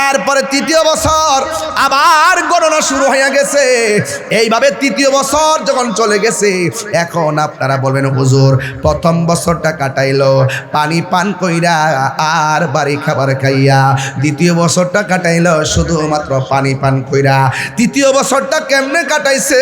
এরপরে তৃতীয় বছর আবার গণনা শুরু হয়ে গেছে এইভাবে তৃতীয় বছর যখন চলে গেছে এখন আপনারা বলবেন হুজুর প্রথম বছরটা কাটাইলো পানি পান কইরা আর বাড়ি খাবার খাইয়া দ্বিতীয় বছরটা কাটাইলো শুধুমাত্র পানি পান কইরা তৃতীয় বছরটা কেমনে কাটাইছে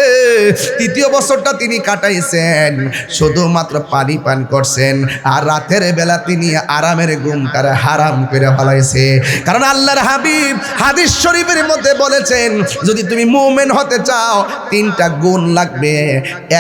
তৃতীয় বছরটা তিনি কাটাইছেন শুধুমাত্র পানি পান করছেন আর রাতের বেলা তিনি আরামের ঘুমটারে হারাম করে ফেলাইছে কারণ আল্লাহর হাবিব হাদিস শরীফের শরীফের মধ্যে বলেছেন যদি তুমি মুমিন হতে চাও তিনটা গুণ লাগবে।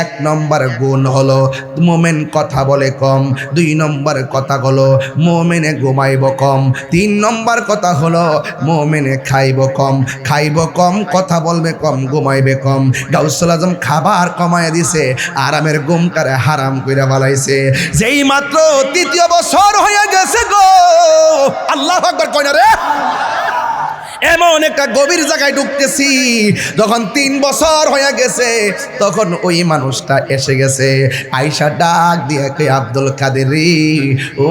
এক নম্বর গুণ হলো মুমিন কথা বলে কম, দুই নম্বর কথা হলো মুমিনে ঘুমাইব কম, তিন নম্বর কথা হলো মুমিনে খাইব কম। খাইব কম, কথা বলবে কম, ঘুমাইবে কম। গাউসুল আজম খাবার কমায় দিছে, আরামের ঘুমটারে হারাম কইরা বালাইছে। যেই মাত্র তৃতীয় বছর হয়ে গেছে গো, আল্লাহু আকবার কই না রে, এমন একটা গভীর জায়গায় ঢুকতেছি, যখন 3 বছর হয়ে গেছে তখন ওই মানুষটা এসে গেছে। আয়েশা ডাক দিয়ে কই আব্দুল কাদের রে, ও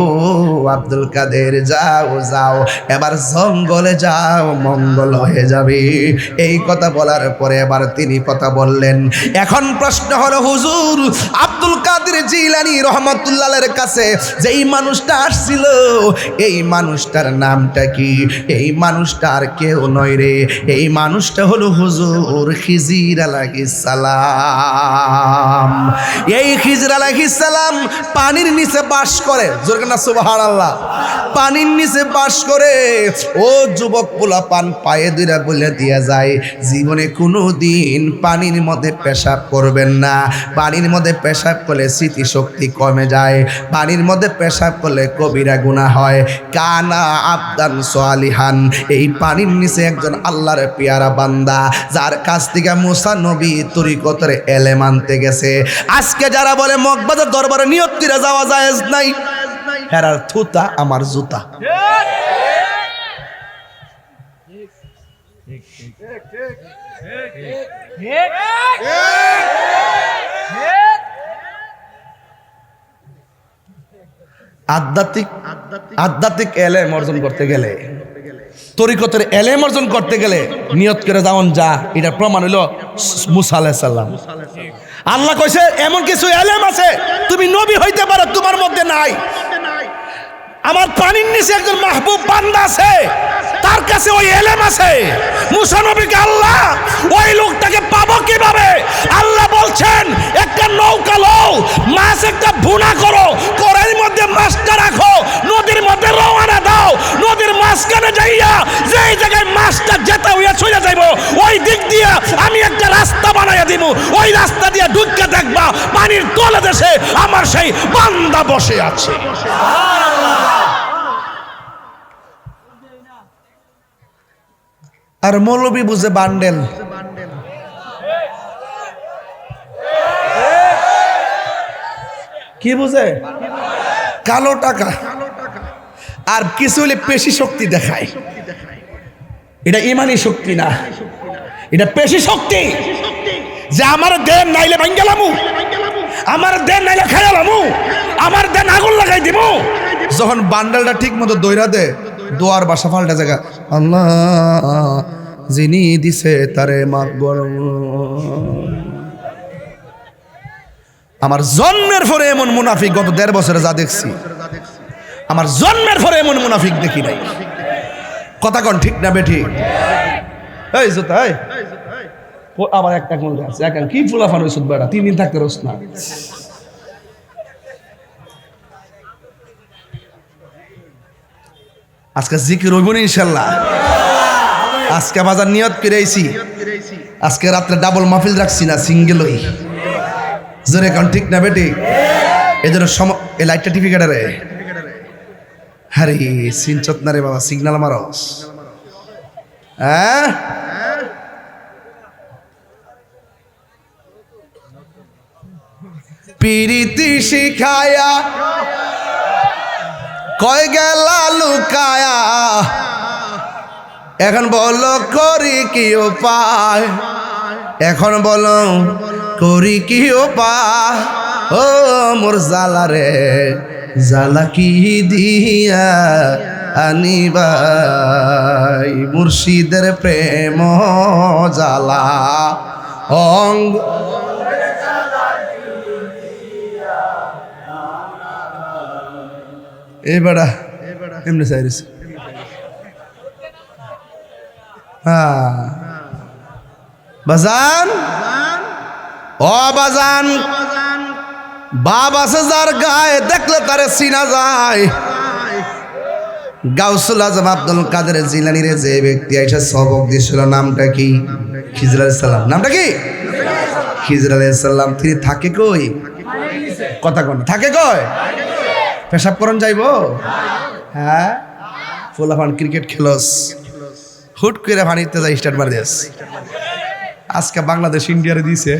আব্দুল কাদের যাও যাও, এবার জঙ্গলে যাও, মঙ্গল হয়ে যাবে। এই কথা বলার পরে এবার তিনি কথা বললেন। এখন প্রশ্ন হলো হুজুর, আব্দুল কাদের জিলানী রহমাতুল্লাহের কাছে যেই মানুষটা আসছিল এই মানুষটার নামটা কি? এই মানুষটার কেউ নয় রে, এই মানুষটা হলো হুজুর খিজির আলাইহিস সালাম। এই খিজির আলাইহিস সালাম পানির নিচে বাস করে, জোরে না সুবহানাল্লাহ। পানির নিচে বাস করে। ও যুবক পোলা পান পায়ে দুইরা বলে দিয়া যায় জীবনে কোনো দিন পানির মধ্যে পেশাব করবেন না। পানির মধ্যে পেশাব করলে স্মৃতিশক্তি কমে যায়, পানির মধ্যে পেশাব করলে কবিরা গুনাহ হয়। কানা আবদান সালিহান, এই পানির নিচে একজন আল্লাহর পেয়ারা বান্দা যার কাছ থেকে মুসা নবী তরিকতের এলেম আনতে গেছে। আজকে যারা বলে মগবাজার দরবারে নিয়ত করে যাওয়া জায়েজ নাই, হেরার থুতা আমার জুতা। আধ্যাত্মিক এলেম অর্জন করতে গেলে, তরিকতের এলেম অর্জন করতে গেলে নিয়ত করে যাওন যা, এটা প্রমাণ হইল মুসা আলাইহিস সালাম। আল্লাহ কইছে এমন কিছু এলেম আছে তুমি নবী হইতে পারো, তোমার মধ্যে নাই। আমার পানির নিচে একজন মাহবুব বান্দা আছে, তার কাছে ওই এলেম আছে। মুসা নবীকে আল্লাহ ওই লোকটাকে পাবো কিভাবে? আল্লাহ বলছেন একটা নৌকা লও, মাছ একটা ভুনা করো, কড়াইয়ের মধ্যে মাছটা রাখো, নদীর মধ্যে রওনা দাও, নদীর মাঝখানে যাইয়া যেই জায়গায় মাছটা যেতে হইয়া চলে যাইব ওই দিক দিয়া আমি একটা রাস্তা বানাইয়া দিব, ওই রাস্তা দিয়া ঢুকে দেখবা পানির তলে দেশে আমার সেই বান্দা বসে আছে। আর মৌলবী বুঝে বান্ডেল। কি বুঝে? কালো টাকা। আর কিছু হলে পেশি শক্তি দেখায়। এটা ইমানি শক্তি না, এটা পেশি শক্তি। যে আমার দেন নাইলে ভাঙ্গেলামু, আমার দেন নাইলে খাইলামু, আমার দেন আগুন লাগাই দিব। যখন বান্ডেলটা ঠিক মতো দইরা দে, দোয়ার বাসা ফাল্টা জায়গা, আল্লাহ যিনি দিছে তারে মাফ করো। আমার জন্মের পরে এমন মুনাফিক গত 1.5 বছরে যা দেখছি, আমার জন্মের পরে এমন মুনাফিক দেখি নাই। কথা কন ঠিক না বেঠি? এই জোতা এই আবার একটা মনে আছে, এখন কি ফুলাফান হইছ বেটা, 3 দিন থাকতে রস না। আজকে জিকির হইব না ইনশাল্লাহ। আজকে বাজার নিয়ত করে আইছি, আজকে রাত্রে ডাবল মাহফিল রাখছি না, সিঙ্গেল হই। জোরে কারণ ঠিক না বেটি? এই জন্য এই লাইটটা টিভি কাটারে আরে সিনচত না রে বাবা, সিগন্যাল মারস। হ্যাঁ পিরিতি শিখায়া কয় গেলা লুকায়া, এখন বলো করি কি উপায়, এখন বলো করি কি উপায়। ও মোর জালা রে জালা কি দিয়া আনিবাই, মুর্শিদের প্রেম জালা অঙ্গ। এই বেড়া এমনি চাইছে। হ্যাঁ বাজান, ও বাজান, বাপ আছে যার গায়ে দেখলে তারে চিনা যায়। গাউসুল আজম আব্দুল কাদের জিলানীর যে ব্যক্তি এসে সবক দিয়েছিল নামটা কি? খিজর আলাইহিস সালাম। নামটা কি? খিজর আলাইহিস সালাম। তিনি থাকে কই? কথা কোন থাকে কই? পেশাব করন যাইবো? হ্যাঁ, ফুলাফান ক্রিকেট খেলোস, হুট করে পানিতে যাই স্টার্ট মার দিস। আজকে বাংলাদেশ ইন্ডিয়ারে দিছে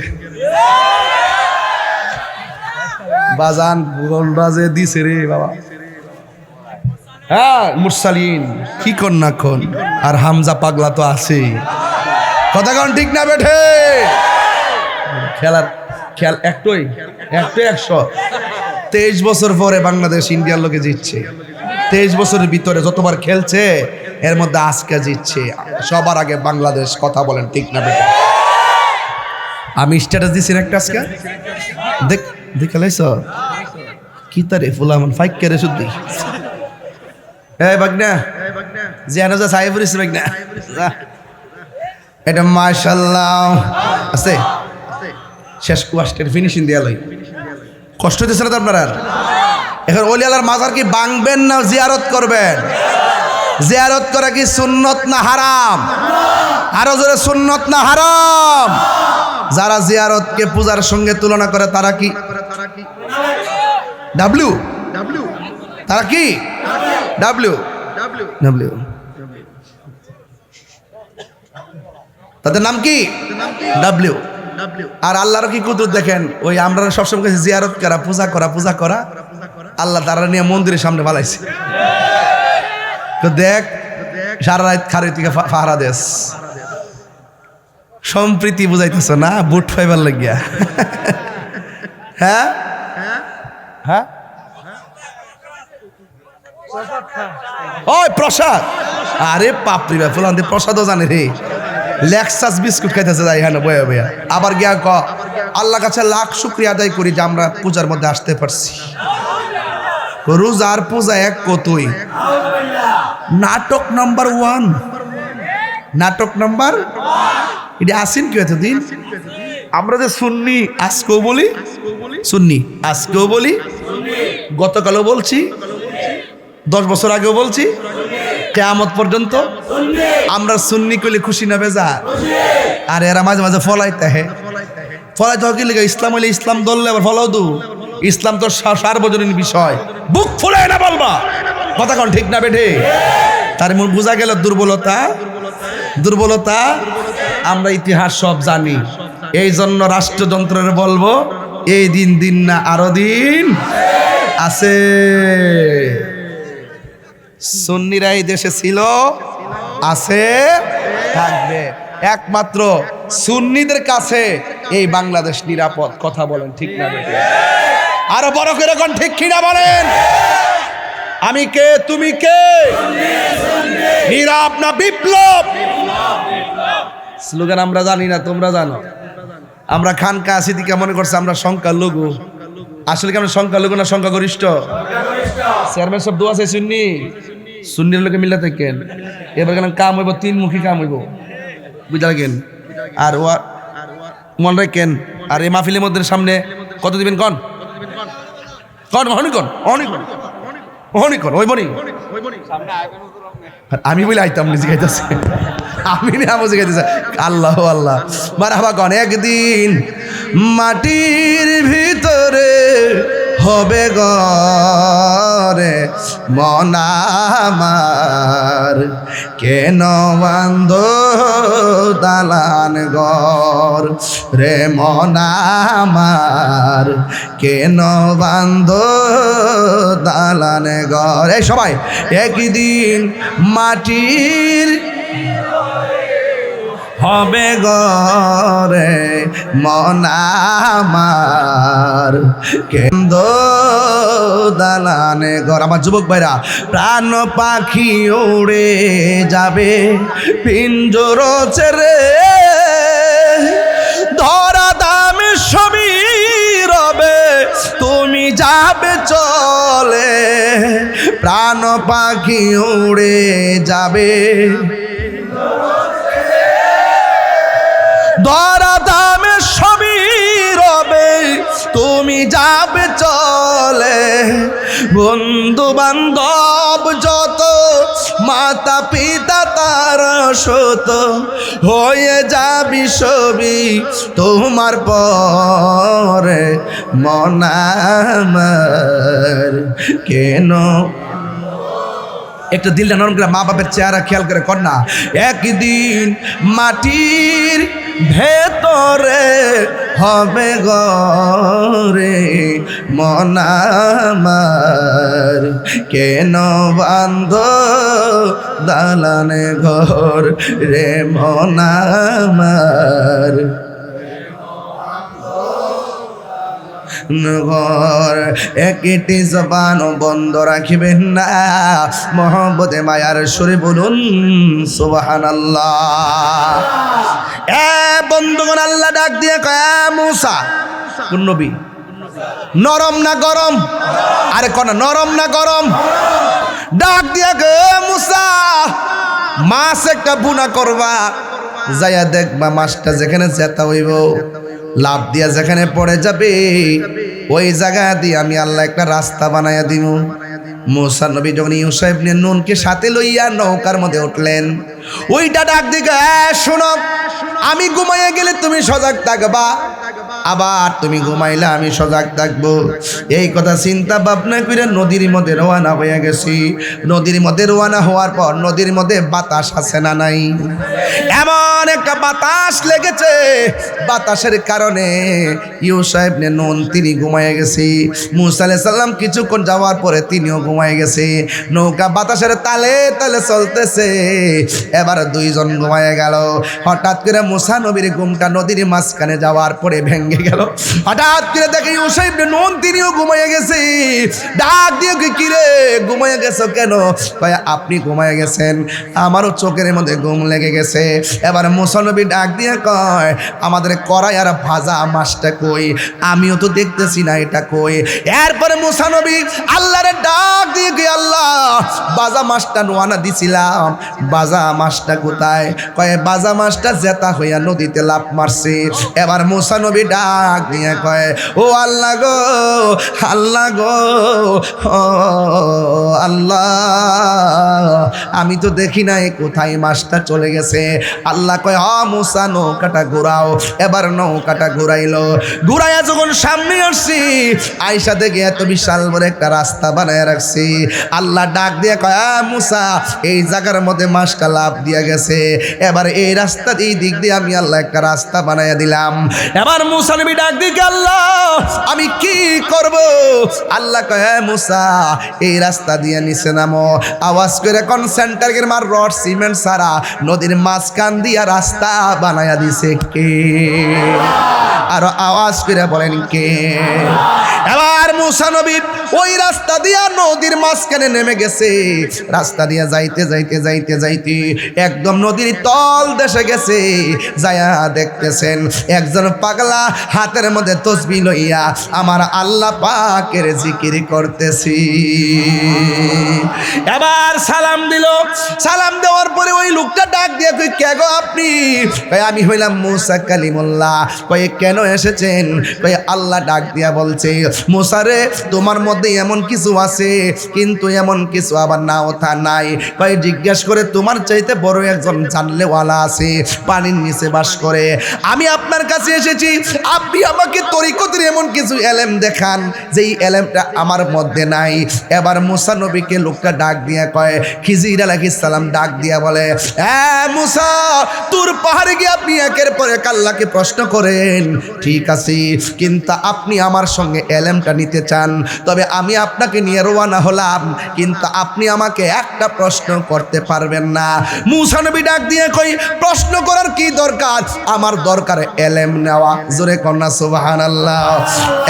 বাজান গোলবাজে দিছে রে বাবা। হ্যাঁ মুরসালিন কি কর না কোন, আর হামজা পাগলা তো আছে। কথা কোন ঠিক না বেঠে? খেলার খেল একটাই 123 বছর পরে বাংলাদেশ ইন্ডিয়ার লোকে জিতছে। 23 বছরের ভিতরে যতবার খেলছে এর মধ্যে আজকে জিতছে সবার আগে বাংলাদেশ। কথা বলেন ঠিক না বেটা? আমি স্ট্যাটাস দিছি একটা আজকে দেখে লাইছ কি তারে ফুলামান ফাইক করে শুদ্ধি। এই বাগনা জিয়ানো যা সাইবুরিস বাগনা এটা মাশাআল্লাহ আছে। শেষ কোয়াস্টের ফিনিশিং দিয়া লই। কষ্ট হইতেছে না তো আপনারা? এখন ওলি আল্লাহর মাজার কি ভাঙবেন না জিয়ারত করবেন? জিয়ারত করা কি সুন্নত না হারাম? আরো জোরে সুন্নত না হারাম? যারা জিয়ারতকে পূজার সঙ্গে তুলনা করে তারা কি ডাব্লিউ? তারা কি ডাব্লিউ? তাদের নাম কি? ডাব্লিউ। আর আল্লাহর কি কুদরত দেখেন, ওই আমরা সবসময় কাছে জিয়ারত করা, পূজা করা, আল্লাহ তারা নিয়ে মন্দিরের সামনে ফালাইছে। তো দেখ সারা রাত খারে থেকে ফাহারা দেশ সম্প্রীতি বুঝাইতেছ না বুট ফাইবার লাগিয়া। হ্যাঁ হ্যাঁ ওই প্রসাদ, আরে পাপড়ি বা ফুলান প্রসাদও জানে রে। লেক্সাস বিস্কুট খাইতেছে যাই হ্যাঁ বয়া বয়া। আবার গিয়া ক আল্লাহ কাছে লাখ শুকরিয়া আদায় করি যে আমরা পূজার মধ্যে আসতে পারছি। রোজার পূজা এক কতই। নাটক নাম্বার 1, নাটক নাম্বার এটা আসেন কি এতদিন? আমরা যে সুন্নি আজকেও বলি, সুন্নি আজকেও বলি, গতকালও বলছি, 10 বছর আগেও বলছি, কিয়ামত পর্যন্ত আমরা সুন্নি কইলে খুশি না বেজার? আর এরা মাঝে মাঝে ফলাইতে কি লেগে? ইসলাম হইলে ইসলাম ধরলে আবার ফলাও দু। ইসলাম তো সার্বজনীন বিষয়, বুক ফুলে না বলবা। কথা কোন ঠিক না বেঠে? তার মূল বোঝা গেল দুর্বলতা। আমরা ইতিহাস সব জানি, এই জন্য রাষ্ট্রযন্ত্রের বলবো এই দিন না আরো দিন আছে। সুন্নিরা এই দেশে ছিল, আছে, থাকবে। একমাত্র সুন্নিদের কাছে এই বাংলাদেশ নিরাপদ। কথা বলেন ঠিক না বেঠে? আরো বড় করে কোন ঠিক কিনা বলেন? আমি কে, তুমি কে? নীরব না বিপ্লব? স্লোগান আমরা জানি না, তোমরা জানো। আমরা খানকা সিদ্দিকা মনে করছে আমরা সংখ্যালঘু। আসলে কি আমরা সংখ্যালঘু না সংখ্যাগরিষ্ঠ? চেয়ারম্যান সব দোয়া আছে সুন্নির লোকে মিল্লা থাকেন। এবার কেন কাম হইব, 3 মুখী কাম হইব, বুঝা লাগেন। আর মন রাখেন। আর এই মাহফিলের মধ্যে সামনে কত দিবেন কন ওই বনি আমি বলে আইতাম নিজে গাইতেছে, আমি না বুঝে গাইতেছে। আল্লাহ আল্লাহ মারহাবা কন। একদিন মাটির ভিতরে হবে ঘরে মন আমার, কেন বান্ধ দালান ঘর রে মন আমার, কেন বান্ধ দালান ঘর। এই সবাই একদিন মাটির হবে ঘরে মন আমার, কেন্দ্র দালানে ঘর। আমার যুবক ভাইরা, প্রাণ পাখি উড়ে যাবে পিঞ্জর ছেড়ে, ধরা দামে সবই রবে তুমি যাবে চলে, প্রাণ পাখি উড়ে যাবে ধরা দামে সবই রবে তুমি যাবে চলে, বন্ধু বান্ধব যত মাতা পিতা তার শত হয়ে যাবি সবই তোমার পরে, মন আমার কেন। একটু দিলটা নরম করে মা বাপের চেহারা খেয়াল করে কর না। একদিন মাটির ভেতরে হবে ঘরে, মন আমার কেন বান্ধ দালানে ঘর রে, মন আমার ঘর। একটি জবান বন্ধ রাখিবেন না, মহব্বতে মায়ার সুরে বলুন সুবহানাল্লাহ। বন্ধুগণ, আল্লাহ ডাক দিয়ে কয় মুসা, কোন নবী? নরম না গরম? আরে কোন নরম না গরম? ডাক দিয়ে কয় মুসা, মাছ একটা বুনা করবা, যাইয়া দেখবা মাছটা যেখানে জেতা হইব, লাভ দিয়া যেখানে পড়ে যাবে, ওই জায়গা দিয়ে আমি আল্লাহ একটা রাস্তা বানাইয়া দিব। মুসা নবী যখন ইউসা ইবনে নুনকে সাথে লইয়া নৌকার মধ্যে উঠলেন, ওইটা ডাক দিকে, শোনো, আমি ঘুমাইয়া গেলে তুমি সজাগ থাকবা, আবার তুমি ঘুমাইলে আমি সজাগ থাকবো। এই কথা চিন্তা ভাবনা করে নদীর মধ্যে রওনা হয়ে গেছি। নদীর মধ্যে রওনা হওয়ার পর নদীর মধ্যে বাতাস আছে না নাই? এমন একটা বাতাস লেগেছে, বাতাসের কারণে ইউসা ইবনে নুন তিনি ঘুমাইয়া গেছে। মুসা আলাইহিস সালাম কিছুক্ষণ যাওয়ার পরে তিনিও ঘুমাইয়া গেছে। নৌকা বাতাসের তালে তালে চলতেছে, এবার দুইজন ঘুমাইয়া গেল। হঠাৎ করে মুসা নবীর ঘুমটা নদীর মাঝখানে যাওয়ার পরে ভেঙে গেল। হঠাৎ করে দেখে ইউসা ইবনে নুন তিনিও ঘুমাইয়া গেছে। ডাক দিয়ে কি রে ঘুমাইয়া গেছো কেন? কয় আপনি ঘুমাইয়া গেছেন, আমারও চোখের মধ্যে ঘুম লেগে গেছে। এবার মুসা নবী ডাক দিয়ে কয় আমাদের কড়াই আর ভাজা মাছটা কই? আমিও তো দেখতেছি না এটা কই। এরপরে মুসা নবী আল্লাহরে ডাক দিয়ে কি আল্লাহ, ভাজা মাছটা নোয়ানা দিছিলাম, ভাজা মাছটা কোথায়? কয় ভাজা মাছটা জেতা হইয়া নদীতে লাফ মারছে। এবার মুসা নবী ডাক দিয়ে কয় ও আল্লাহ গো, আল্লাহ গো, ও আল্লাহ, আমি তো দেখি নাই কোথায় মাছটা চলে গেছে। আল্লাহ কয় মুসা নৌকাটা ঘুরাও। এবার নৌকাটা ঘুরাইলো। ঘুরাইয়া যখন সামনে আসছি, আইসা দেখে এত বিশাল বড় একটা রাস্তা বানায় রাখছি। আল্লাহ ডাক দিয়ে কয় মুসা, এই জায়গার মধ্যে মাছটা লাভ দিয়ে গেছে, এবার এই রাস্তা এই দিক দিয়ে আমি আল্লাহ একটা রাস্তা বানাইয়া দিলাম। এবার মুসা নবী ডাক দিয়ে আল্লাহ আমি কি করব? আল্লাহ কয় মুসা, এই রাস্তা দিয়ে নিচে নামো। আওয়াজ করে কোন সেন্টারের মার রড সিমেন্ট সারা নদীর মাঝখান দিয়া রাস্তা বানাইয়া দিছে কে? আর আওয়াজ করে বলেন কে? এবার মুসা নবী ওই রাস্তা দিয়া নদীর মাঝখানে নেমে গেছে। রাস্তা দিয়া যাইতে যাইতে যাইতে যাইতে একদম নদীর তল দেশে গেছে। যায়া দেখতেছেন একজন পাগলা হাতের মধ্যে তসবিহ লইয়া আমার আল্লাহ পাকের জিকির করতেছি। এবার সালাম দিল। সালাম দেওয়ার পরে ওই লোকটা ডাক দিয়ে কই কে গো আপনি? কই আমি হইলাম মুসা কালিমুল্লাহ। কই কেন এসেছেন? কই আল্লাহ ডাক দিয়া বলছে মুসা রে, তোমার মধ্যে এমন কিছু আছে কিন্তু এমন কিছু আবার নাও তা নাই। কই জিজ্ঞাসা করে তোমার চাইতে বড় একজন জানলেওয়ালা আছে, পানির নিচে বাস করে। আমি আপনার কাছে এসেছি, আপনি আমাকে তরিকতের এমন কিছু এলেম দেখান যেই এলেমটা আমার মধ্যে নাই। এবার মুসা নবীকে লোকটা ডাক দিয়া কয় খিজির আলাইহিস সালাম ডাক দিয়া বলে মুসা, তোর পাহাড়ে গিয়ে আপনি একের পর এক আল্লাহকে প্রশ্ন করেন, ঠিক আছে, কিন্তু আপনি আমার সঙ্গে এলেমটা নিতে চান, তবে আমি আপনাকে নিয়ে রওনা হলাম, কিন্তু আপনি আমাকে একটা প্রশ্ন করতে পারবেন না। মুসা নবী ডাক দিয়ে কই প্রশ্ন করার কি দরকার? আমার দরকার এলেম নেওয়া। জোরে কন্যা সুবহানাল্লাহ।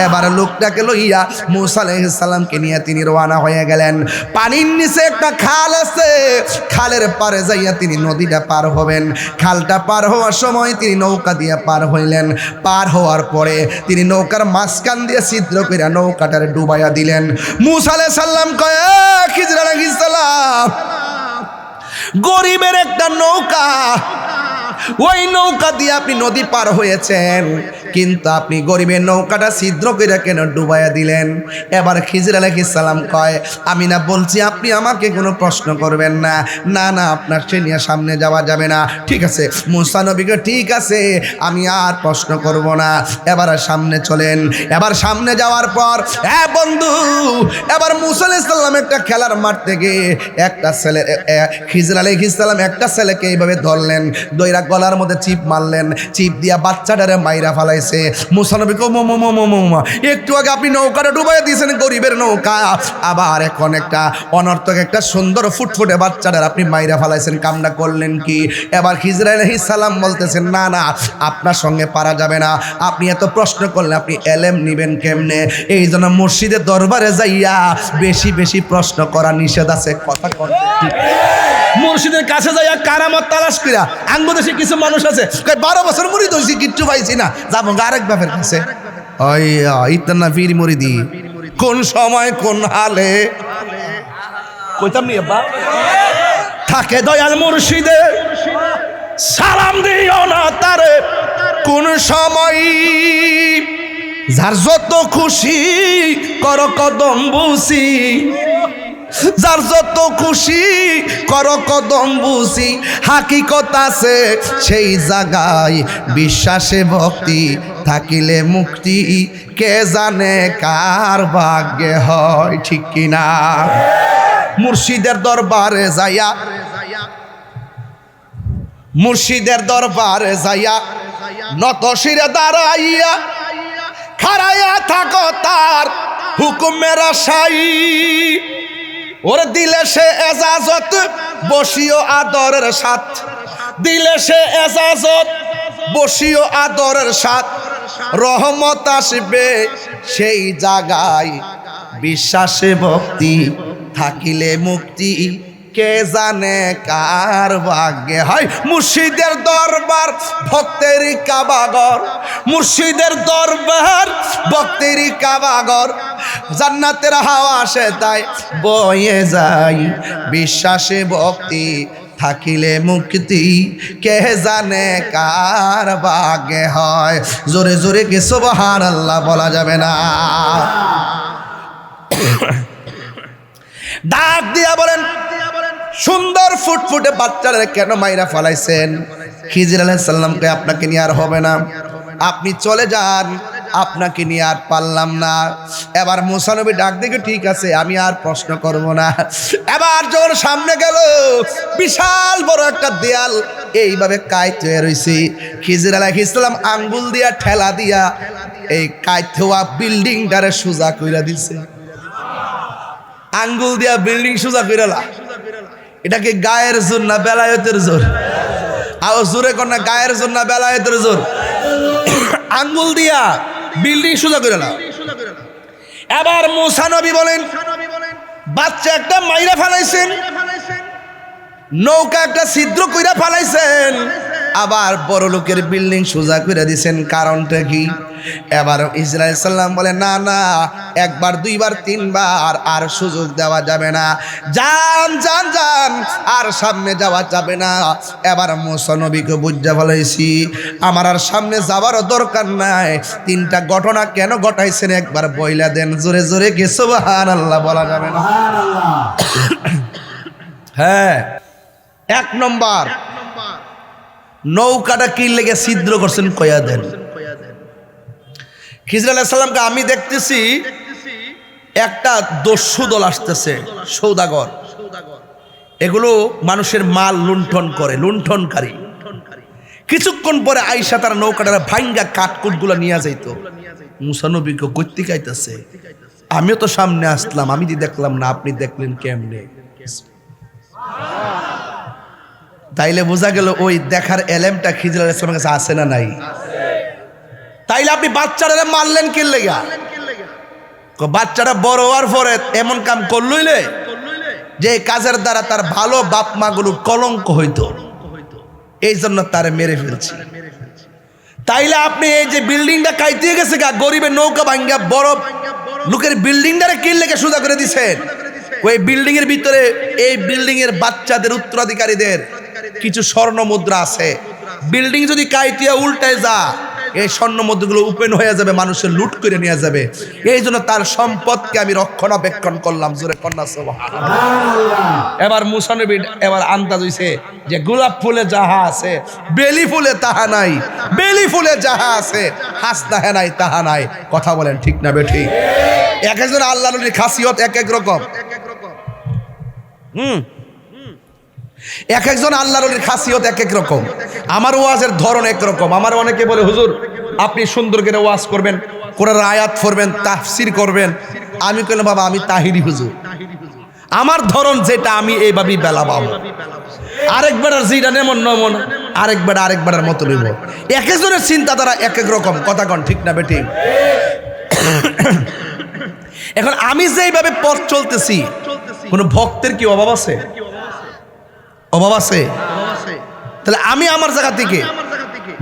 এবার লোকটাকে লইয়া মুসা আলাইহিস সালামকে নিয়ে তিনি রওনা হয়ে গেলেন। পানির নিচে একটা খাল আছে, খালের পারে যাইয়া তিনি নদীটা পার হবেন। খালটা পার হওয়ার সময় তিনি নৌকা দিয়ে পার হইলেন। পার হওয়ার পরে তিনি নৌকার মাঝখান দিয়ে ছিদ্র করে নৌকাটারে ডুবাইয়া দিলেন। মুসা আলাইহিস সালাম কয় খিজির আলাইহিস সালাম, গরিবের একটা নৌকা, ওই নৌকা দিয়ে আপনি নদী পার হয়েছেন, কিন্তু আপনি গরিবের নৌকাটা ছিদ্র করে কেন ডুবাইয়া দিলেন? এবার খিজির আলাইহিস সালাম কয়, আমি না বলছি আপনি আমাকে কোনো প্রশ্ন করবেন না, না না আপনার সে নিয়ে সামনে যাওয়া যাবে না। ঠিক আছে মুসা নবীকে, ঠিক আছে আমি আর প্রশ্ন করব না, এবার সামনে চলেন। এবার সামনে যাওয়ার পর বন্ধু, এবার মুসা আলাইহিস সালাম একটা খেলার মাঠ থেকে একটা ছেলে, খিজির আলাইহিস সালাম একটা ছেলেকে এইভাবে ধরলেন, দইরা গলার মধ্যে চিপ মারলেন, চিপ দিয়া বাচ্চাটারে মাইরা ফালাইছে। মুসা নবী কো একটু আগে আপনি নৌকাটা ডুবাইয়া দিয়েছেন, গরিবের নৌকা, আবার এখন একটা অনর্থক একটা সুন্দর ফুটফুটে বাচ্চাটার আপনি মাইরা ফালাইছেন, কামনা করলেন কি? এবার খিজির আলাইহিস সালাম বলতেছেন, না না আপনার সঙ্গে পারা যাবে না, আপনি এত প্রশ্ন করলে আপনি এলেম নিবেন কেমনে? এই জন্য মসজিদের দরবারে যাইয়া বেশি বেশি প্রশ্ন করা নিষেধ আছে। কথা কর, মুর্শিদের কাছে যাইয়া কারামত তালাশ কইরা আঙ্গো দেশে কিছু মানুষ আছে 12 বছর মুরিদ হইছি কিচ্ছু পাইছি না, যাবো আরেক বাপের কাছে। ওই ইতনা পীর মুরিদি কোন সময় কোন হালে কইতাম নি আব্বা থাকে দয়াল মুর্শিদে, সালাম দিও না তারে কোন সময়, যার যত খুশি কর কদম বুসি, যার যত খুশি কর কদম বুঝি, হাকিকত আছে সেই জায়গায়, বিশ্বাসে ভক্তি থাকিলে মুক্তি, কে জানে কার ভাগ্যে হয়। ঠিক কিনা? মুর্শিদের দরবারে যাইয়া, মুর্শিদের দরবারে যাইয়া নত শিরে দাঁড়াইয়া খাড়াইয়া থাকো তার হুকুমের আশাই, ওর দিলে সে এজাজত বসিও আদরের সাথ, দিলে সে এজাজত বসিও আদরের সাথ, রহমত আসবে সেই জায়গায়, বিশ্বাসে ভক্তি থাকিলে মুক্তি, কে জানে কার ভাগ্যে হয়। মুর্শিদের দরবার ভক্তেরই কাবাগর, মুর্শিদের দরবার ভক্তেরই কাবাগর, জান্নাতের হাওয়া আসে তাই বয়ে যায়, বিশ্বাসে ভক্তি থাকিলে মুক্তি, কে জানে কার ভাগ্যে হয়। জোরে জোরে কি সুবহানাল্লাহ বলা যাবে না? ডাক দিয়া বলেন, সুন্দর ফুটফুটে বাচ্চারা কেন মাইরা ফালাইছেন? খিজির আলাইহিস সালামকে আপনাকে নিয়ে আর হবে না, আপনি চলে যান, আপনাকে নিয়ে আর পারলাম না। এবার মুসা নবী ডাক দেখে, ঠিক আছে আমি আর প্রশ্ন করব না। এবার যখন সামনে গেল, বিশাল বড় একটা দেয়াল এইভাবে কাইত হয়ে রয়েছে। খিজির আলাইহিস সালাম আঙ্গুল দিয়া ঠেলা দিয়া এই কাইত হওয়া বিল্ডিংটারে সোজা কইরা দিছে। আঙ্গুল দিয়া বিল্ডিং সোজা কইরালা, এটাকে গায়ের জোর না বেলায়েতের জোর? আও জোরে কোন না, গায়ের জোর না বেলায়েতের জোর? আঙ্গুল দিয়া বিল্ডিং সোজা কইরালা। এবার মুসা নবী বলেন, বাচ্চা একটা মাইরা ফালাইছেন, নৌকা একটা ছিদ্র কইরা ফালাইছেন, আবার বড় লোকের বিল্ডিং সোজা কইরা দিছেন, কারণটা কি? এবার ইসরাইল সাল্লাম বলে, না না একবার দুইবার তিনবার আর সুযোগ দেওয়া যাবে না, যান যান যান, আর সামনে যাওয়া যাবে না। এবার মুসা নবীকে বুঝা ফেলাইছি, আমার আর সামনে যাওয়ারও দরকার নাই, তিনটা ঘটনা কেন ঘটাইছেন একবার বইলা দেন। জোরে জোরে কি সুবহানাল্লাহ বলা যাবে না? হ্যাঁ, এক নম্বর, নৌকাটা কি লেগে ছিদ্র করছেন কইয়া দেন। খিজির আলাইহিস সালামকে আমি দেখতেছি একটা দস্যু দল আসতেছে, সৌদাগর, এগুলো মানুষের মাল লুণ্ঠন করে, লুণ্ঠনকারী। কিছুক্ষণ পরে আইসা তারা নৌকাটা ভাঙ্গা কাঠকুটগুলো নিয়ে যাইত। মুসা নবীকে কইতে কাইতেছে, আমিও তো সামনে আসলাম, আমি দেখলাম না, আপনি দেখলেন কেমনে? তাইলে বোঝা গেল ওই দেখার এলেমটা খিজির আলাইহিস সালামের কাছে আছে না নাই? তাইলে আপনি বাচ্চারা মারলেন কি লেগা? বাচ্চারা বড় হওয়ার পরে এমন কাম করলইলে যে কাজের দ্বারা তার ভালো বাপ মা গুলো কলঙ্ক হইতো, এই জন্য তারে মেরে ফেলছি। তাইলে আপনি এই যে বিল্ডিংটা কাইতে গেছে গা, গরিবের নৌকা ভাঙ্গা বড় লোকের বিল্ডিংটারে কি লেগে সোজা করে দিছেন? ওই বিল্ডিং এর ভিতরে এই বিল্ডিং এর বাচ্চাদের উত্তরাধিকারীদের কিছু স্বর্ণ মুদ্রা আছে। বিল্ডিং যদি কাইতিয়া উল্টায় যা, এই স্বর্ণ মুদ্রাগুলো ওপেন হয়ে যাবে, মানুষের লুট করে নিয়ে যাবে। এই জন্য তার সম্পদকে আমি রক্ষণাবেক্ষণ করলাম। জোরে কন্যা সুবহানাল্লাহ। এবার মুসা নবী এবার আন্দাজ হইছে যে গোলাপ ফুলে যাহা আছে বেলি ফুলে তাহা নাই, বেলি ফুলে যাহা আছে হাসনা নাই তাহা নাই। কথা বলেন ঠিক না বেঠিক? এক একজন আল্লাহর নবীর খাসিয়ত এক এক রকম। এক একজন আল্লাহর ওলির খাসিয়ত এক এক রকম। আমার ওয়াজের ধরন এক রকম। আমার অনেকে বলে হুজুর আপনি সুন্দর করে ওয়াজ করবেন, কোরআনের আয়াত পড়বেন, তাফসির করবেন। আমি কইলাম বাবা আমি তাহিরি হুজুর, আমার ধরন যেটা আমি এইভাবেই বেলা পাবো। আরেকবার যেটা নেমন নমন আরেকবার মতো নিব। এক একজনের চিন্তাধারা এক এক রকম। কথা কন ঠিক না বেঠিক? এখন আমি যেইভাবে পথ চলতেছি, কোন ভক্তের কি অভাব আছে? অভাব আছে? তাহলে আমি আমার জায়গা থেকে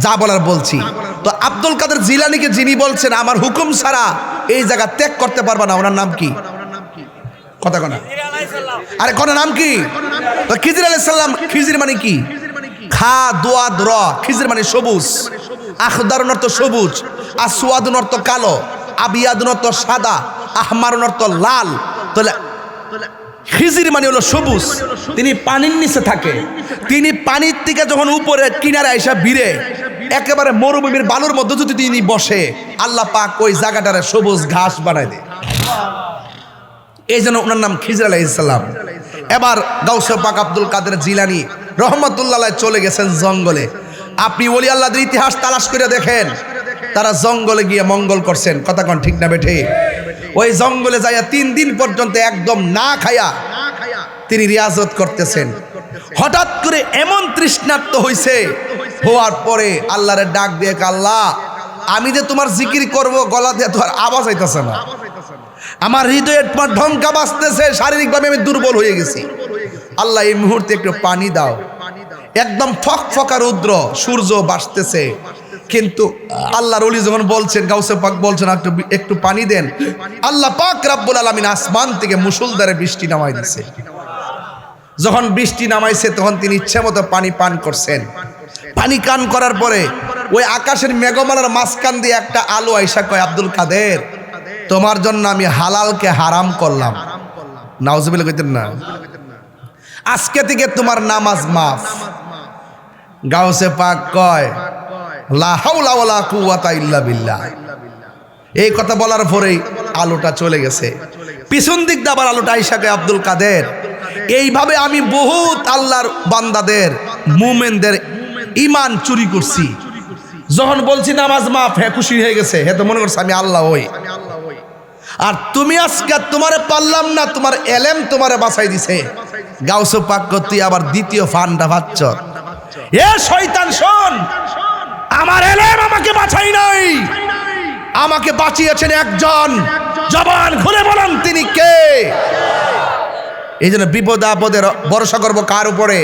যা বলার বলছি। তো আব্দুল কাদের জিলানীকে যিনি বলছেন আমার হুকুম ছাড়া এই জায়গা ত্যাগ করতে পারবা না, ওনার নাম কি? কথা কনা আরে কোন নাম কি? তো খিজির আলাইহিস সালাম। খিজির মানে কি? খা দোয়াদ র। খিজির মানে সবুজ। আখদারুন অর্থ সবুজ, আসওয়াদুন অর্থ কালো, আবিয়াদুন অর্থ সাদা, আহমারুন অর্থ লাল। তাহলে খিজির মানে হলো সবুজ। তিনি পানির নিচে থাকে। তিনি পানির থেকে যখন উপরে কিনারে আইসা ভিড়ে একেবারে মরুভূমির বালুর মধ্যে যদি তিনি বসে, আল্লাহ পাক ওই জায়গাটারে সবুজ ঘাস বানায় দেয়। এই জন্য ওনার নাম খিজির আলাইহিস সালাম। এবার গাউসে পাক আব্দুল কাদের জিলানী রহমতুল্লাহ আলাইহি চলে গেছেন জঙ্গলে। আপনি ওলি আল্লাহদের ইতিহাস তালাশ করে দেখেন, তারা জঙ্গলে গিয়ে মঙ্গল করছেন। কথা কন ঠিক না বেঠে? ওই জঙ্গলে যাইয়া 3 দিন পর্যন্ত একদম না খায়া তিনি রিয়াজত করতেছেন। হঠাৎ করে এমন তৃষ্ণার্ত হইছে, হওয়ার পরে আল্লাহরে ডাক দিয়ে, আল্লাহ আমি যে তোমার জিকির করব, গলা দিয়ে তোমার আওয়াজ আইতেছে না, আমার হৃদয়ে তোমার ঢঙ্কা বাজতেছে, শারীরিকভাবে আমি দুর্বল হয়ে গেছি। আল্লাহ এই মুহূর্তে একটু পানি দাও। একদম ফকফকা রৌদ্র, সূর্য বাসতেছে, কিন্তু আল্লাহর ওলি যখন বলছেন, গাউসে পাক বলছেন একটু পানি দেন, আল্লাহ পাক রব্বুল আলামিন আসমান থেকে মুষলধারে বৃষ্টি নামাই দিয়েছে। যখন বৃষ্টি নামাইছে তখন তিনি ইচ্ছে মতো পানি পান করছেন। পানি পান করার পরে ওই আকাশের মেঘমালার মাঝখান দিয়ে একটা আলো আইসা কয়, আব্দুল কাদের তোমার জন্য আমি হালালকে হারাম করলাম। নাউজুবিল্লাহ কইতেন না? আজকে থেকে তোমার নামাজ মাফ। গাউসে পাক কয় লা হাওলা ওয়ালা কুওয়াতা ইল্লা বিল্লাহ। এই কথা বলার পরেই আলোটা চলে গেছে। পিছন দিক দিয়ে আবার আলোটা আইসা কয়, আব্দুল কাদের এইভাবে আমি বহুত আল্লাহর বান্দাদের মুমিনদের ঈমান চুরি করছি। যখন বলছি নামাজ মাফ, হ্যাঁ খুশি হয়ে গেছে, হ্যাঁ তো মনে করছে আমি আল্লাহ হই। আর তুমি আজকে তোমারে পারলাম না, তোমার এলেম তোমারে বাঁচাই দিছে। গাউসে পাক তুই আবার দ্বিতীয় ফান্ডা পাচ্ছ। এ শয়তান শোন, আমার এলেম আমাকে বাঁচাই নাই, আমাকে বাঁচিয়েছেন একজন। জবান খুলে বলেন তিনি কে? এই জন্য বিপদ আপদে ভরসা করবো কার উপরে?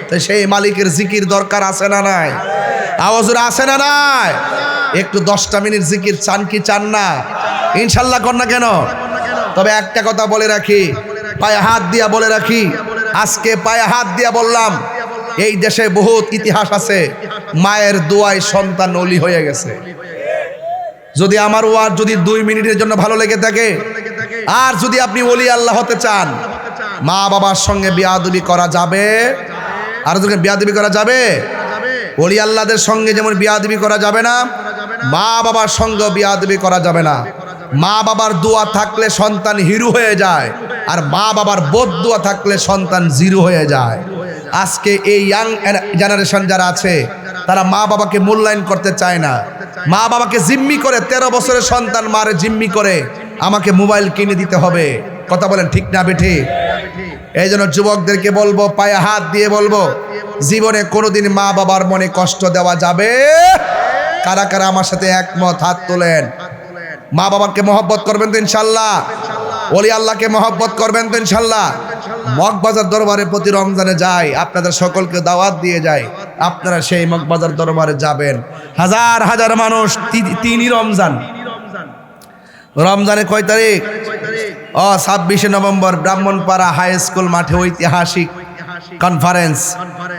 তো সেই মালিকের জিকির দরকার আছে না নাই? আওয়াজুর আছে না নাই? একটু 10টা মিনিট জিকির চান কি চান না? ইনশাল্লাহ কর না কেন? তবে একটা কথা বলে রাখি, পায়ে হাত দিয়া বলে রাখি, আজকে পায়ে হাত দিয়া বললাম, এই দেশে বহুত ইতিহাস আছে মায়ের দোয়ায় সন্তান ওলি হয়ে গেছে। যদি আমার ওয়াজ যদি 2 মিনিটের জন্য ভালো লেগে থাকে, আর যদি আপনি ওলি আল্লাহ হতে চান, মা বাবার সঙ্গে বিয়াদবি করা যাবে। আর যদি বিয়াদবি করা যাবে, ওলি আল্লাহদের সঙ্গে যেমন বিয়াদবি করা যাবে না, মা বাবার সঙ্গে বিয়াদবি করা যাবে না। মা বাবার দোয়া থাকলে সন্তান হিরো হয়ে যায়, আর মা বাবার বদদোয়া থাকলে সন্তান জিরো হয়ে যায়। আজকে এই ইয়াং জেনারেশন যারা আছে, তারা মা বাবাকে মূল্যায়ন করতে চায় না। মা বাবাকে জিম্মি করে, 13 বছরের সন্তান মারে জিম্মি করে আমাকে মোবাইল কিনে দিতে হবে। কথা বলেন ঠিক না বেঠি? এই জন্য যুবকদেরকে বলবো, পায়ে হাত দিয়ে বলবো, জীবনে কোনোদিন মা বাবার মনে কষ্ট দেওয়া যাবে? কারা কারা আমার সাথে একমত? হাত তোলেন। মা বাবাকে মহব্বত করবেন তো ইনশাল্লাহ? ওলি আল্লাহকে মহব্বত করবেন তো ইনশাল্লাহ? মগবাজার দরবারে প্রতি রমজানে যাই, আপনাদের সকলকে দাওয়াত দিয়ে যায়, আপনারা সেই মগবাজার দরবারে যাবেন। হাজার হাজার মানুষ, 3ই রমজান। রমজানে কয় তারিখ? 26শে নভেম্বর ব্রাহ্মণপাড়া হাই স্কুল মাঠে ঐতিহাসিক কনফারেন্স,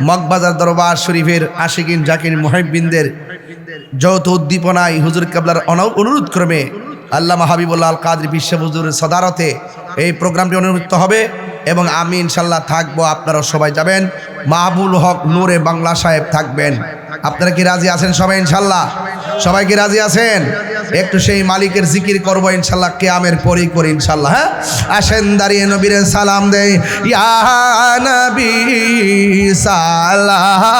মগবাজার দরবার শরীফের আশিকিন জাকির মুহিব্বিনদের যৌথ উদ্দীপনায় হুজুর কেবলার অনুরোধ ক্রমে আল্লামা হাবিবুল্লাহ আল কাদরি বিশ্ব হুজুরের সদারতে এই প্রোগ্রামটি অনুষ্ঠিত হবে এবং আমি ইনশাল্লাহ থাকবো, আপনারা সবাই যাবেন। মাহবুল হক নূরে বাংলা সাহেব থাকবেন। আপনারা কি রাজি আছেন সবাই ইনশাল্লাহ? সবাই কি রাজি আছেন? একটু সেই মালিকের জিকির করবো ইনশাল্লাহ, কিয়ামের পরই করি ইনশাল্লাহ। হ্যাঁ, আসেন দাঁড়িয়ে নবীর সালাম দেই। ইয়া নবী সালাম